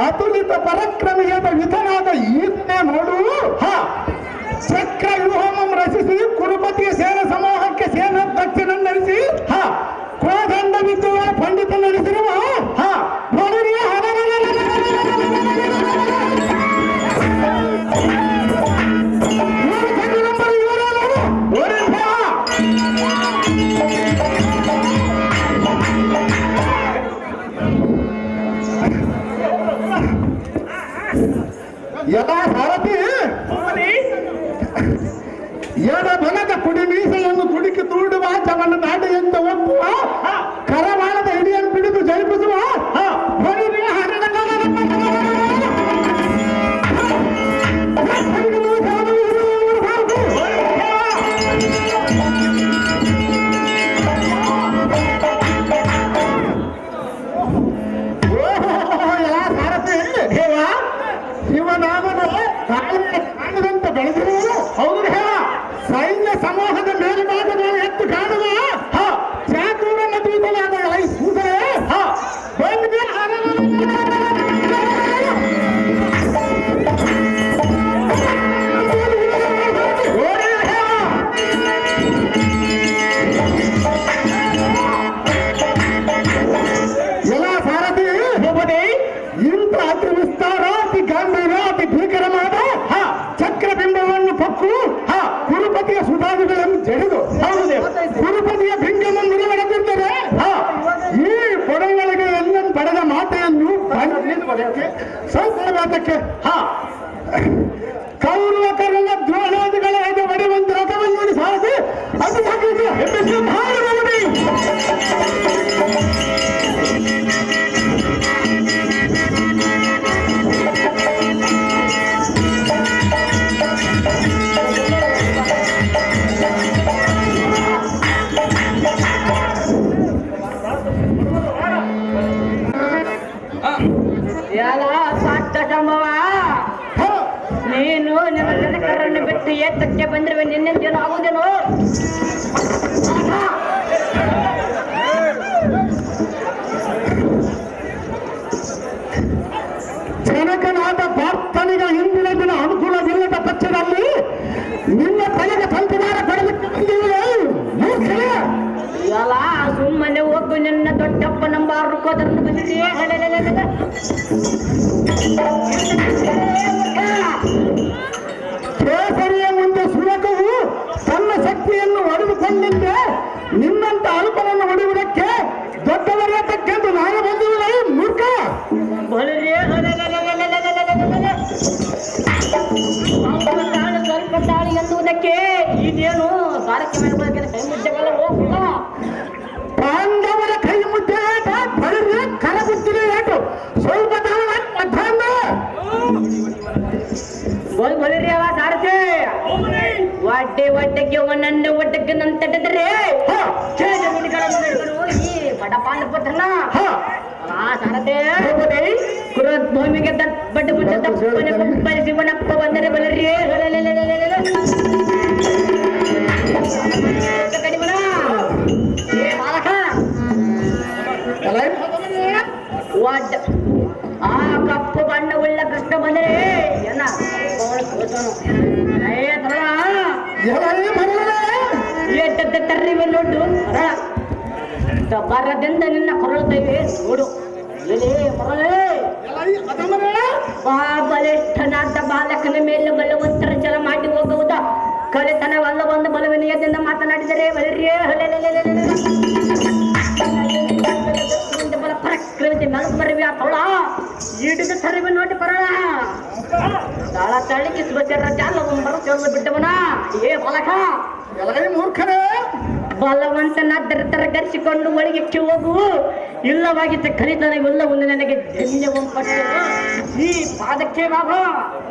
ಅತುಲಿತ ಪರಕ್ರಮಿಯಾದ ವಿಧನಾದ ಈತನೇ ನೋಡು. ಚಕ್ರ ವ್ಯೂಹಮಂ ರಚಿಸಿ ಕುರುಪತಿಯ ಸೇನ ಸಮೂಹಕ್ಕೆ ಸೇನಾಧ್ಯಕ್ಷನನ್ನು ನಡೆಸಿ ಕೋದಂಡ ವಿದ್ಯುವ ಪಂಡಿತ ನಡೆಸಿರುವ ಯಥಾ ಭಾರತಿ ಎಡ ಬಲದ ಕುಡಿ ಮೀಸೆಯನ್ನು ತುಡುಕಿ ತೂಡುವ ಚವನ ನಾಡಿಯಿಂದ ಒಪ್ಪುವ ಕರವಾಣದ ಹಿಡಿಯನ್ನು ಬಿಡಿದು ಜಯಿಸುವ ಕಾಣದಂತೆ ಬೆಳೆದಿರುವುದು. ಹೌದು ಹೇಳ. ಸೈನ್ಯ ಸಮೂಹದ ಮೇಲ್ಭಾಗದಲ್ಲಿ ಎತ್ತು ಕಾಣುವ ಚಾತುರ ನದೀಸಲಾದ ಕೂದರೆ ಎಲ್ಲ ಸಾರಥಿ ಇಂಥ ಅತಿ ವಿಸ್ತಾರ, ಅತಿ ಗಾಂಭೀರ್ಯ, ಅತಿ ಭೀಕರವಾದ ಚಕ್ರಬಿಂಬವನ್ನು ಪಕ್ಕು ಕುರುಪತಿಯ ಸುಧಾದಿಗಳನ್ನು ಜಡಿದು ಕುರುಪತಿಯ ಬಿಂಗವನ್ನು ನಡೆದಿದ್ದರೆ ಈ ಪೊಡಗಳಿಗೆ ಎಲ್ಲ ಪಡೆದ ಮಾತೆಯನ್ನು ಸಂಕಲ್ಪಕ್ಕೆ ಕೌರವಕರನ್ನ ದ್ರೋಣಾದಿಗಳ ಒಡೆಯುವಂತ ರಥವನ್ನು ಸಾಧಿಸಿ ಅದು ನೀನು ನಿಮ್ಮ ಜನಕರನ್ನು ಬಿಟ್ಟು ಏತಕ್ಕೆ ಬಂದಿರುವೆ? ನಿನ್ನೆಂದೇನು ಆಗುವುದೇನೋ? ಜನಕನಾದ ಪಾರ್ಥನಿಗೆ ಹಿಂದಿನ ದಿನ ಅನುಕೂಲವಿಲ್ಲದ ಪಕ್ಷದಲ್ಲಿ ನಿನ್ನ ತಲೆಗೆ ಸಂತದಾರ ಕೊಡಲಿಕ್ಕೆ ಎಲ್ಲ ಸುಮ್ಮನೆ ಹೋಗು. ನಿನ್ನ ದೊಡ್ಡಪ್ಪ ನಮ್ಮ ಕೋದನ್ನು ಬಂದಿದೆಯೇ? ಕೇಸರಿಯ ಮುಂದೆ ಸುಲಕವು ತನ್ನ ಶಕ್ತಿಯನ್ನು ಒಡೆದುಕೊಂಡಿದ್ದೆ. ನಿನ್ನಂತ ಅಲ್ಪನನ್ನು ಹೊಡೆಯುವುದಕ್ಕೆ ದೊಡ್ಡವರತಕ್ಕೆಂದು ನಾನು ಬಂದಿಲ್ಲ ಮೂರ್ಖ. ಸ್ವಲ್ಪ ತಾಳಿ ಎನ್ನುವುದಕ್ಕೆ ಇದೇನು ಸಾರಕ್ಕೆ ಮೇಲೆ ಕೈ ಮುದ್ದೆಗಳ ಹೋಗ. ಪಾಂಡವರ ಕೈ ಮುದ್ದೆ ಬಳಿದ್ರೆ ಕರಗುತ್ತಿದೆ ಏಟು ಸ್ವಲ್ಪ ಬಳಿರಿ ಅವ ಸಾರಥಿ ಒಡ್ಡೆಗೆ ನನ್ನ ಒಡ್ಡಕ್ಕೆ ನನ್ನ ತಟ್ಟಿದ್ರೆ ಈ ಬಡ ಪಾಂಡಪತ್ರನ ಸಾರಥಿ ಭೂಮಿಗೆ ಬಡ್ಡ ಮುಟ್ಟ ತಪ್ಪನೆ ಕುಪ್ಪಲಿ ಶಿವನಪ್ಪ ಬಂದರೆ ಬಲರಿ ಕಡಿಮನ ಬಾಲಕ ಒಡ್ಡ ಆ ಕಪ್ಪು ಬಣ್ಣವುಳ್ಳ ಕೃಷ್ಣ ಬಂದರೆ ತರ್ರಿವೆ ನೋಡು ಬರದಿಂದ ನಿನ್ನ ಕೊರಳುತ್ತೇವೆ ನೋಡು ಮರಳೇ ಅದಮರೇ ಆ ಬಲಿಷ್ಠನಾದ ಬಾಲಕನ ಮೇಲೆ ಬಲವಂತರ ಜಲ ಮಾಡಿ ಹೋಗುವುದ ಕಲಿತನವಲ್ಲ ಒಂದು ಬಲವಿನಯದಿಂದ ಮಾತನಾಡಿದರೆ ಬಲ ಪರಕ್ರಮಿಸಿ ಮೆಲುಕು ಬರವಿ ಆ ತೊಳ ಹಿಡಿದು ತರವಿ ನೋಡಿ ಬರೋಣ ತಾಳ ತಳಿಗಿಸುವ ಜಾಲ ಒಂಬರು ಚೊಲ್ಲ ಬಿಟ್ಟವನ ಏ ಬಾಲಕ ಎಲ್ಲರೇ ಮೂರ್ಖರೇ ಬಲವಂತನಾದ್ದರಿಸಿಕೊಂಡು ಒಳಗೆ ಹೋಗು ಇಲ್ಲವಾಗಿದ್ದ ಕಲಿತನವಿಲ್ಲವನ್ನು ನನಗೆ ಧನ್ಯವಂಪಟ್ಟು ಈ ಪಾದಕ್ಕೆ ಬಾಬಾ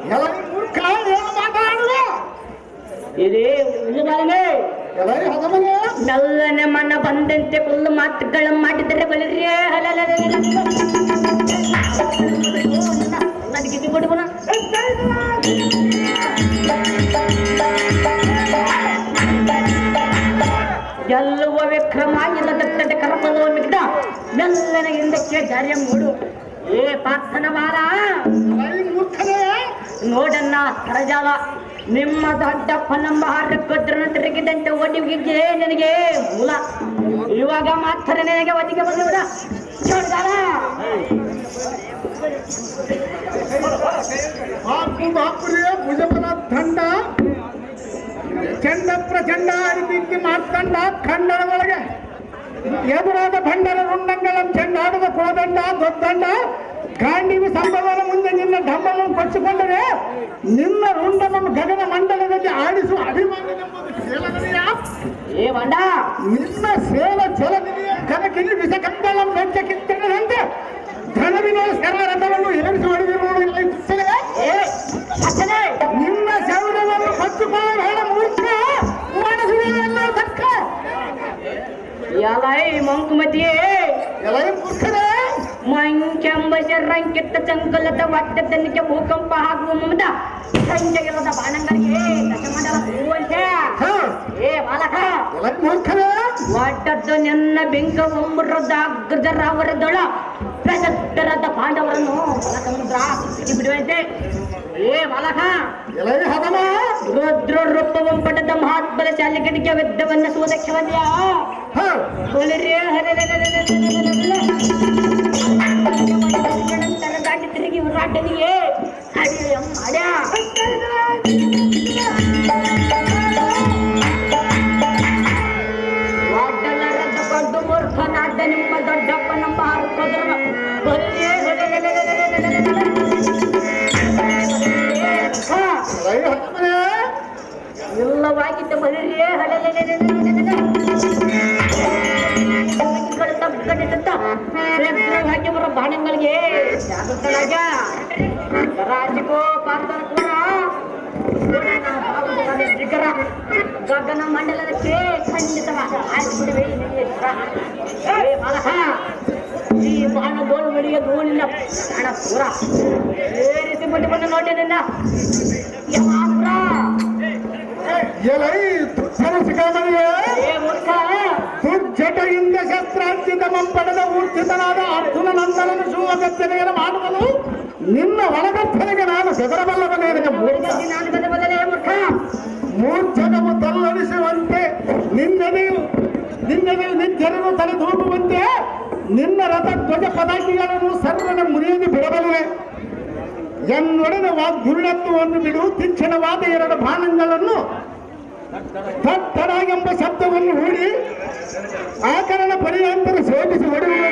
ಎಲ್ಲರೇ ಮೂರ್ಖ ಏನು ಮಾತಾಡುವ ಇದೇ ಬಾಲನೆ ಎಲ್ಲರೇ ಹದಮರೇ ನಲ್ಲನೆ ಮನ ಬಂದಂತೆ ಕುಲ್ಲು ಮಾತುಗಳ ಮಾಡಿದರೆ ಬಲಿರೇ ನನಗೆ ಇದು ಬಿಡುವನ ಗೆಲ್ಲುವ ವಿಕ್ರಮ ಇಲ್ಲ ದಟ್ಟದ ಕರ್ಮದ ಮಿಗ್ದ ಮೆಲ್ಲನ ಹಿಂದಕ್ಕೆ ಧೈರ್ಯ ಮೂಡು ಏ ಪಾರ್ಥನ ಬಾಲ ಎಲ್ಲರೇ ಮೂರ್ಖರೇ ನೋಡನ್ನ ಸರಜಾಲ ನಿಮ್ಮ ದೊಡ್ಡಪ್ಪನಂಬ ಹಾರಕ್ಕೊದ್ರನ್ನು ತಿರುಗಿದಂತೆ ಒಡಿಗೆ ನನಗೆ ಮೂಲ ಇವಾಗ ಮಾತ್ರ ನನಗೆ ಒದಿಗೆ ಬಂದವರ ಬಾಪುರೇ ಭುಜಬಲ ದಂಡ ಚಂಡ ಪ್ರಚಂಡ ರೀತಿ ಮಾತಂಡ ಖಂಡನ ಒಳಗೆ ಎದುರಾದ ಭಂಡರ ರುಂಡಂಗಳ ಚೆಂಡಾಡದ ಕೋದಂಡ ದೊಡ್ಡಂಡ ಗಾಂಡಿವಿ ಸಂಭವನ ಮುಂದೆ ನಿನ್ನ ಡಮ್ಮನ್ನು ಕೊಚ್ಚಿಕೊಂಡರೆ ನಿನ್ನ ರುಂಡನನ್ನು ಗಗನ ಮಂಡಲದಲ್ಲಿ ಆಡಿಸುವ ಅಭಿಮಾನವೆಂಬುದು ಶೇಲನಿಯ ಏ ಬಂಡ ನಿನ್ನ ಸೇಲ ಚಲನಿಯ ಕನಕಿಲ್ಲಿ ವಿಷಕಂಡಲ ಬೆಚ್ಚಕ್ಕಿತ್ತಂತೆ ಧನವಿನ ಶರರಥವನ್ನು ಏರಿಸಿ ಹೊಡೆದಿರುವುದಿಲ್ಲ ಇತ್ತಲೇ ಏ ಅಚ್ಚನೆ ನಿನ್ನ ಶೌರ್ಯವನ್ನು ಕೊಚ್ಚಿಕೊಳ್ಳಬೇಡ ಮೂರ್ಖ ಮಾಡಿಸುವುದೆಲ್ಲ ತಕ್ಕ ಯಾಲೈ ಮಂಕುಮತಿಯೇ ಎಲ್ಲೇ ಮೂರ್ಖರೇ ಮಂಕೆಂಬ ಶರಂಕಿಟ್ಟ ಚಂಕಲದ ವಾದ್ಯದನಿಗೆ ಭೂಕಂಪ ಆಗುವ ಮುದ ಸಂಜೆಗೆಲ್ಲದ ಬಾಣಂಗಳಿಗೆ ದಶಮಂಡಲ ಹೂವಂತೆ ಏ ಬಾಲಕ ಎಲ್ಲೇ ಮೂರ್ಖರೇ ಒಡ್ಡದ್ದು ನಿನ್ನ ಬೆಂಕ ಒಂಬರದ ಅಗ್ರಜರಾವರದೊಳ ಪ್ರಶಸ್ತರಾದ ಪಾಂಡವರನ್ನು ಸಮುದ್ರ ಬಿಡುವಂತೆ ಏ ಬಾಲಕ ಎಲ್ಲೇ ಹದಮ ರುದ್ರ ರೂಪವಂ ಪಡೆದ ಮಹಾತ್ಬಲಶಾಲಿ ಗಡಿಗೆ ಯುದ್ಧವನ್ನು ಸೋದಕ್ಕೆ ಬಂದ್ಯಾ ದಾಟಿ ತಿರುಗಿ ಹೋರಾಟನಿಗೆ ಒಡ್ಡಲರದ ಕೊಂಡು ಮೂರ್ಖನಾದ ನಿಮ್ಮ ದೊಡ್ಡಪ್ಪ ನಮ್ಮ ಹಾರ್ಕೋದ್ರ ಇಲ್ಲವಾಗಿದ್ದ ಬಲಿಯೇ ಹಾಕಿ ಬರೋ ಬಾಣಗಳಿಗೆ ಜಾಗೃತರಾಗ ರಾಜಕೋ ಪಾತ್ರ ಕೂಡ ಗಗನ ಮಂಡಲದಕ್ಕೆ ಖಂಡಿತವಾಗ ಆಯ್ತು ಬಿಡುವೆ ಈ ಬಾಣ ಗೋಳು ಬಳಿಯ ಗೋಳಿನ ಹಣ ಪೂರ ಏರಿಸಿ ಬಿಟ್ಟು ಬಂದು ನೋಡಿ ನಿನ್ನ ಯಮಾಪುರ ಎಲ್ಲೈ ತುತ್ತರಸಿಕಾಮನಿಗೆ ಏ ಮೂರ್ಖ ದುರ್ಜಟದಿಂದ ಶಸ್ತ್ರಾರ್ಜಿತ ಪಡೆದ ಊರ್ಜಿತನಾದ ಅರ್ಜುನ ನಂದನನು ಶಿವಗರ್ಜನೆಯನ್ನು ಮಾಡುವನು ನಿನ್ನ ಒಳಗರ್ಜನೆಗೆ ನಾನು ಬೆದರಬಲ್ಲವನೇ ನಾನು ಬದಲೇ ಮೂರ್ಖ ಮೂರ್ಛನವು ತಲ್ಲಣಿಸುವಂತೆ ನಿನ್ನೆದೆಯು ನಿಜ್ಜನರು ತಲೆದೂಗುವಂತೆ ನಿನ್ನ ರಥ ಧ್ವಜ ಪದಾಕಿಗಳನ್ನು ಸರ್ವನ ಮುರಿಯದೆ ಬಿಡಬಲ್ಲವೆ ಎನ್ನೊಡನೆ ದುರ್ಣತ್ವವನ್ನು ಬಿಡು ತೀಕ್ಷ್ಣವಾದ ಎರಡು ಬಾಣಗಳನ್ನು ತಟ್ಟರಾಗೆಂಬ ಶಬ್ದವನ್ನು ಹೂಡಿ ಆಕರಣ ಪರಿಯಾಂತರ ಶೋಧಿಸಿ ಹೊಡೆಯುವ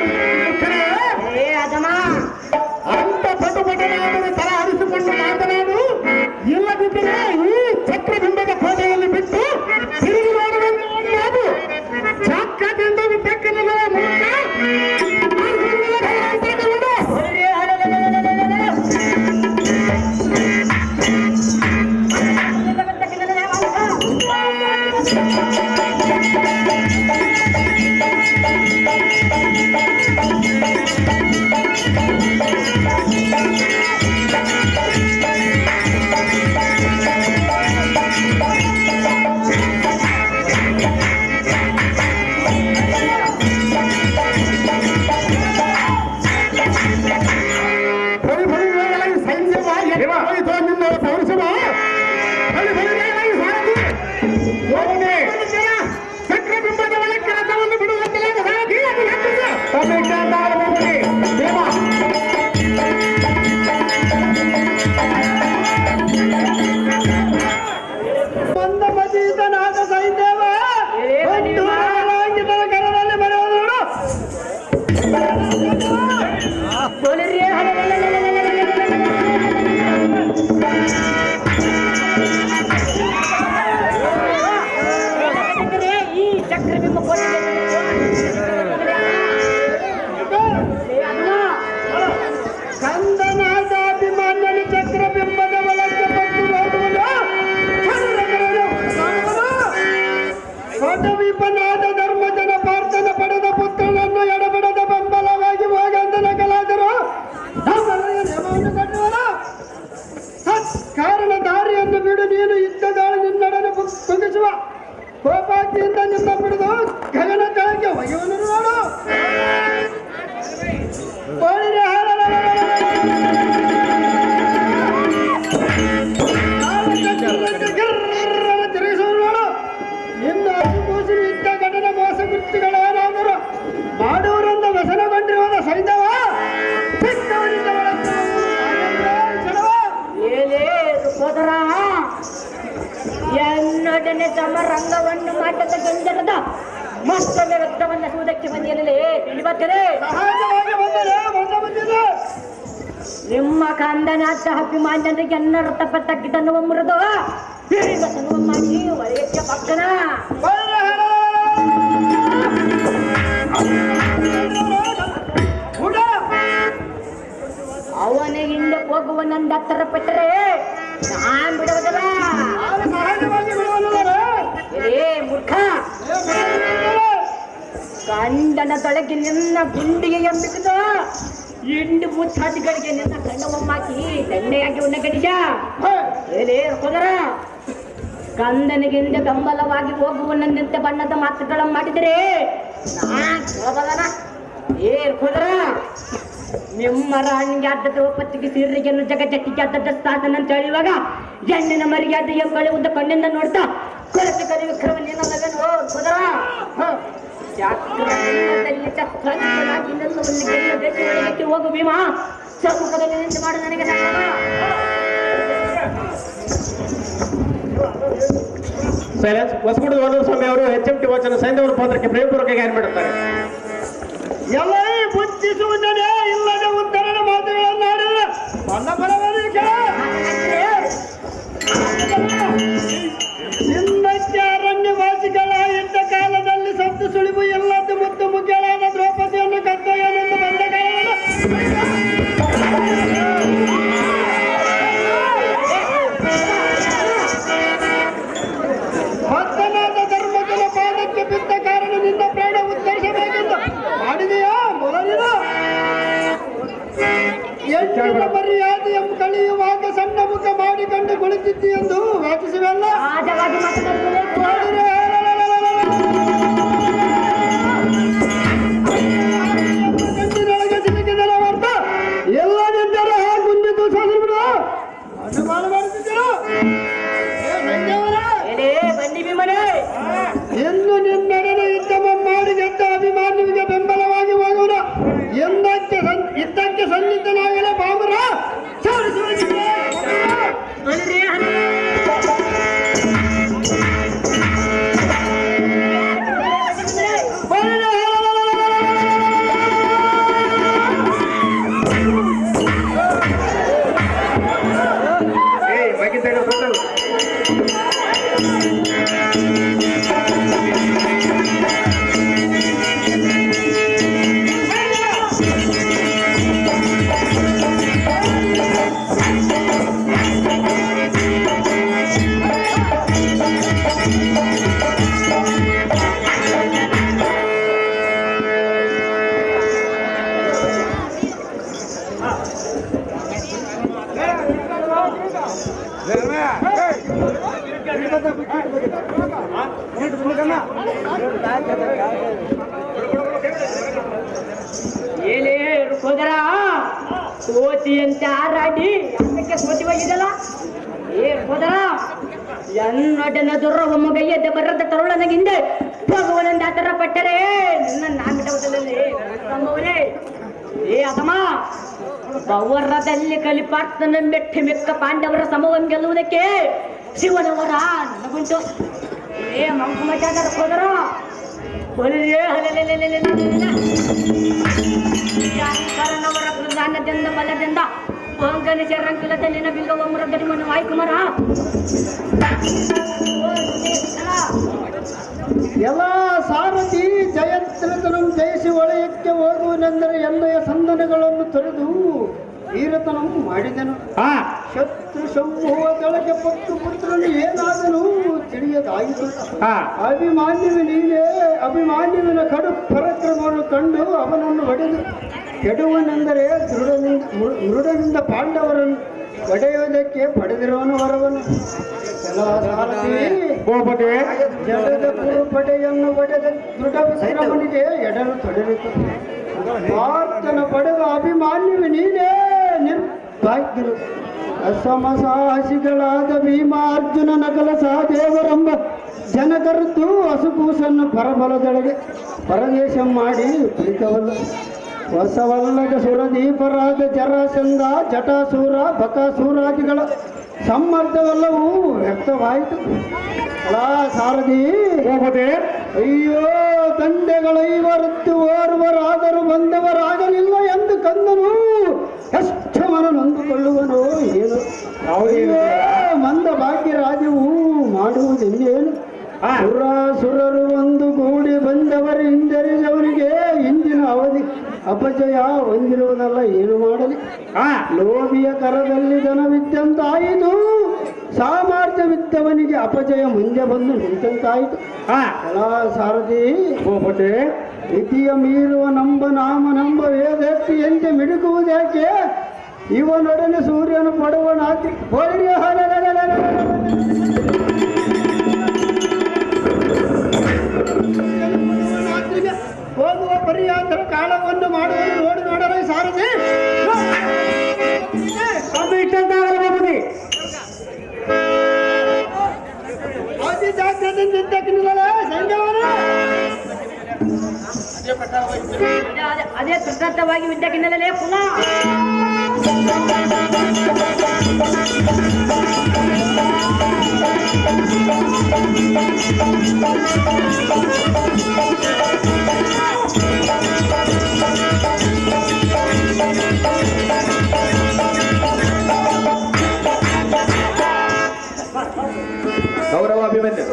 ಅಂತ ಪಟುಪಟನಾದರೆ ತಲ ಹರಿಸಿಕೊಂಡು ಮಾತನಾಡು ಇಲ್ಲದಿದ್ದರೆ ಈ ಛತ್ರಬಿಂಬದ ಕೋಟೆಯಲ್ಲಿ ಬಿಟ್ಟು ತಿರುಗಿ ನೋಡುವುದು ಚಾಕ್ಕಾದಿಂದ ಬೆಕ್ಕನಿಲ್ಲ ಈ ಚಕ್ರಬಿಂಬ ಕಂದನಾದ ಅಭಿಮಾನ್ಯನ ಚಕ್ರಬಿಂಬದ ಒಳಗೆ ಬಂದು ನೋಡುವುದು ಕೋಟವೀಪನಾದ ಧರ್ಮಜನ ಪಾರ್ಥನ ಪಡೆದ ಪುತ್ರನನ್ನು ಎಡಬಿಡದ ಬೆಂಬಲವಾಗಿ ಹೋಗಂದನ ಕಲಾದರು ನೆಮವನ್ನು ಕೊಟ್ಟವರು ಕಾರಣ ದಾರಿಯನ್ನು ಬಿಡು ನೀನು ಇದ್ದದಾಳು ನಿನ್ನಡನೆ ಮುಗಿಸುವ ಕೋಪಾಗ್ನಿಯಿಂದ ನಿನ್ನ ಬಿಡಿದು ಗಗನ ಕೆಳಗೆ ಒಗೆಯುವನು ನೋಡು ತಿರುಗಿಸುವ ನೋಡು ನಿನ್ನ ಅನುಭೂಸಿನ ಇದ್ದ ಘಟನ ಮೋಸ ಕೃತ್ಯಗಳೇನಾದರೂ ಮಾಡುವರಿಂದ ವ್ಯಸನಗೊಂಡಿರುವುದ ಸೈನ್ಯವ ಸೋದರ ಎನ್ನೊಡನೆ ಸಮರಂಗವನ್ನು ಮಾಡದ ಗಂಜರದ ಮತ್ತೊಮ್ಮೆ ರಕ್ತವನ್ನು ಸೂದಕ್ಕೆ ಬಂದಿರಲಿ ತಿಳಿಬತ್ತರೆ ಸಹಜವಾಗಿ ಬಂದಿದೆ ನಿಮ್ಮ ಕಂದನಾಥ ಅಭಿಮಾನ್ಯರಿಗೆ ಎನ್ನರ್ಥ ಪಟ್ಟಕ್ಕಿದ್ದನ್ನು ಮುರಿದು ಹಿರಿಮಸನ್ನು ಮಾಡಿ ಒಳಗೆ ಪಕ್ಕನ ಅವನ ಹಿಂದೆ ಹೋಗುವ ನನ್ನ ಹತ್ತರ ಪಟ್ಟರೆ ನಾನ್ ಬಿಡುವುದಿಲ್ಲ ಸಹಜವಾಗಿ ಬಿಡುವಲ್ಲ ಏ ಮೂರ್ಖ ಗಂಡನ ತೊಳಗೆ ನಿನ್ನ ಗುಂಡಿಗೆ ಎಂಬಿಸಿದ ಇಂಡು ಮುಚ್ಚಾದಿಗಳಿಗೆ ನಿನ್ನ ಗಂಡವಮ್ಮಾಕಿ ದಂಡೆಯಾಗಿ ಉನ್ನ ಗಡಿಜ ಏನೇ ಸೋದರ ಕಂದನಿಗಿಂದ ಬೆಂಬಲವಾಗಿ ಹೋಗುವನಂತೆ ಬಣ್ಣದ ಮಾತುಗಳನ್ನು ಮಾಡಿದರೆ ನಾನ್ ಹೋಗಲ್ಲ ಏ ಸೋದರ ನಿಮ್ಮ ರಾಣಿಗೆ ಅಡ್ಡ ದ್ರೌಪದಿಗೆ ಸೀರೆಯನ್ನು ಜಗಜಟ್ಟಿಗೆ ಅಡ್ಡದ ಸಾಧನ ಅಂತ ಹೇಳಿವಾಗ ಹೆಣ್ಣಿನ ಮರ್ಯಾದೆ ಎಂಬಳುವುದ ಕಣ್ಣಿಂದ ನೋಡ್ತಾ ಕೊರತೆ ಕರಿ ವಿಕ್ರಮ ನೀನಲ್ಲವೇನೋ ಸೋದರ ದೇಶಕ್ಕೆ ಹೋಗು ಭೀಮಾ ಸಮ್ಮುಖದಲ್ಲಿ ನಿಂತು ಮಾಡು ನನಗೆ ಸೈಲೆನ್ಸ್ ಹೊಸಗುಡಿ ವನೂರು ಸ್ವಾಮಿ ಅವರು HMT ವಚನ ಸೈನ್ಯವರು ಪಾತ್ರಕ್ಕೆ ಪ್ರೇಮಪೂರ್ವಕ ಗಾಯನ ಮಾಡುತ್ತಾರೆ. ಎಲ್ಲ ಬುದ್ಧಿಸುವುದನೇ ಇಲ್ಲದ ಉತ್ತರದ ಮಾತುಗಳನ್ನು ಆಡಿದ ನನ್ನ ಪರವಾಗಿ ನಿನ್ನಕ್ಕೆ ಅರಣ್ಯವಾಸಿಗಳ ಇದ್ದ ಕಾಲದಲ್ಲಿ ಸತ್ತು ಸುಳಿವು ಎಲ್ಲದ್ದು ಮುದ್ದು ಮುಗ್ಗಲಾದ ದ್ರೌಪದಿಯನ್ನು ಕರ್ತವ್ಯನೆಂದು ಬಂದ ಭಕ್ತನಾದ ಧರ್ಮಜನ ಪಾದಕ್ಕೆ ಬಿದ್ದ ಕಾರಣ ನಿನ್ನ ಪ್ರಾಣ ಉತ್ತರಿಸಬೇಕೆಂದು ಮಾಡಿದೆಯಾ ಮೊದಲಿನ ಎಂಟಿನ ಮರ್ಯಾದೆ ಎಂಬ ಕಳೆಯುವಾಗ ಸಣ್ಣ ಮುಖ ಮಾಡಿಕೊಂಡು ಕುಳಿತಿದ್ದಿ ಎಂದು ವಾಚಿಸುವಲ್ಲ ಗಂಟಿನೊಳಗೆ ಸಿಲುಕಿದರ ಅರ್ಥ ಎಲ್ಲದಿದ್ದರೂ ಮುಂದಿದ್ದು ಸಾಧಿಬಿಡು ಅನುಮಾನ ಮಾಡುತ್ತಿದ್ದರು ಬನ್ನಿ ಭೀಮನೇ ಎಂದು ನಿನ್ನೆಡೆಗೆ ಯುದ್ಧ ಮಾಡಿ ಗೆದ್ದ ಅಭಿಮಾನಿಗೆ ಬೆಂಬಲವಾಗಿ ಹೋಗುವುದು ಇದ್ದಕ್ಕೆ ಸನ್ನಿಧನಾಗಲ ಬಾಬುರ ಏನೇ ಸೋದರ ಸೋತಿಯಂತೆ ಹಾರಾಡಿ ಅದಕ್ಕೆ ಸೋತಿ ಹೋಗಿದ್ದಲ್ಲ ಏ ಸೋದರ ಎನ್ನೊಡನ ದುರ್ರ ಒಮ್ಮಗೈಯದ ಬರದ ತರುಳನಗಿಂದೆ ಭಗವನಂದ ಆತರ ಪಟ್ಟರೆ ನಿನ್ನ ನಾಮಿಟವದಲ್ಲಿ ಸಂಭವನೇ ಏ ಅದಮ್ಮ ಬವರದಲ್ಲಿ ಕಲಿಪಾರ್ತನ ಮೆಟ್ಟಿ ಮೆಕ್ಕ ಪಾಂಡವರ ಸಮವನ್ನು ಗೆಲ್ಲುವುದಕ್ಕೆ ಶಿವನವರ ನನಗುಂಟು ಏ ಮಂಕುಮಚಾದರ ಸೋದರ ಶಂಕರನವರ ಪ್ರಧಾನದಿಂದ ಬಲದಿಂದ ಅಂಕನಿ ಚರಂಕಿಲತೆ ನಿನ್ನ ಬಿಂಗ ಒಮ್ಮರ ಗಡಿಮನ ವಾಯ್ಕುಮಾರ ಎಲ್ಲ ಸಾರಥಿ ಜಯತ್ರತನಂ ಜಯಿಸಿ ಒಳೆಯಕ್ಕೆ ಹೋಗುವನೆಂದರೆ ಎಣ್ಣೆಯ ಸಂದನಗಳನ್ನು ತೊರೆದು ವೀರತನಂ ಮಾಡಿದನು. ಶತ್ರು ಸಮೂಹ ಕೆಳಗೆ ಪತ್ತು ಪುತ್ರನು ಏನಾದನು ತಿಳಿಯದಾಯಿತು. ಅಭಿಮಾನ್ಯುವಿನ ಕಡು ಪರಾಕ್ರಮವನ್ನು ಕಂಡು ಅವನನ್ನು ಹೊಡೆದು ಕೆಡುವನೆಂದರೆ ಮೃಡನಿಂದ ಪಾಂಡವರನ್ನು ಒಡೆಯುವುದಕ್ಕೆ ಪಡೆದಿರುವನು ವರವನು. ಜಡದ ಪಡೆಯನ್ನು ಒಡೆದ ದೃಢ ವಿಶ್ರಮನಿಗೆ ಎಡರು ತೊಡರಿತು. ಪಾರ್ಥನ ಪಡೆದ ಅಭಿಮಾನ್ಯವು ನೀನೇ ನಿರ್ಭಾಗ್ಯರು. ಅಸಮಸಾಹಸಿಗಳಾದ ಭೀಮಾರ್ಜುನ ನಕಲ ಸಹದೇವರೆಂಬ ಜನಕರದ್ದು ಹಸುಕೂಸನ್ನು ಪರಬಲದೊಳಗೆ ಪರದೇಶ ಮಾಡಿ ಕುಳಿತವಲ್ಲ. ಹೊಸವಲ್ಲದ ಸುರದೀಪರಾದ ಜರಾಸಂಧ ಜಟಾಸೂರ ಬಕಾಸೂರಾದಿಗಳ ಸಮ್ಮರ್ದವೆಲ್ಲವೂ ವ್ಯಕ್ತವಾಯಿತು. ಸಾರಥಿ ಅಯ್ಯೋ ತಂದೆಗಳ ಇವರತ್ತು ಓರ್ವರಾದರೂ ಬಂದವರಾಗಲಿಲ್ಲ ಎಂದು ಕಂದನು ಎಷ್ಟು ಮನ ನೊಂದುಕೊಳ್ಳುವನೋ ಏನು. ಅಯ್ಯೋ ಮಂದ ಭಾಗ್ಯರಾಜ್ಯವು ಮಾಡುವುದೆನ್ನೇನು. ಸುರರು ಒಂದು ಗೂಡಿ ಬಂದವರು ಹಿಂಜರಿದವರಿಗೆ ಇಂದಿನ ಅವಧಿ ಅಪಜಯ ಹೊಂದಿರುವುದಲ್ಲ ಏನು ಮಾಡಲಿ. ಲೋಭಿಯ ಕರದಲ್ಲಿ ಧನವಿದ್ದಂತಾಯಿತು, ಸಾಮರ್ಥ್ಯವಿದ್ದವನಿಗೆ ಅಪಜಯ ಮುಂದೆ ಬಂದು ನಿಂತಂತಾಯಿತು. ಸಾರಥಿ ಇತಿಯ ಮೀರುವ ನಂಬ ವೇದಕ್ತಿಯಂತೆ ಮಿಡುಕುವುದೇಕೆ. ಇವನೊಡನೆ ಸೂರ್ಯನು ಪಡುವನಾತಿ ಹೋಗುವ ಪರ್ಯಾಂತರ ಕಾಲವನ್ನು ಮಾಡುವುದು ನೋಡಿ ನೋಡಲು ಸಾರಥಿ ಅತಿ ಜಾಗ್ರತೆಯಿಂದ ಅದೇ ಸತತವಾಗಿ ವಿದ್ಯಾಕಿನ್ನಲೇ ಪುನಃ ಗೌರವ ಅಭಿಮನ್ಯು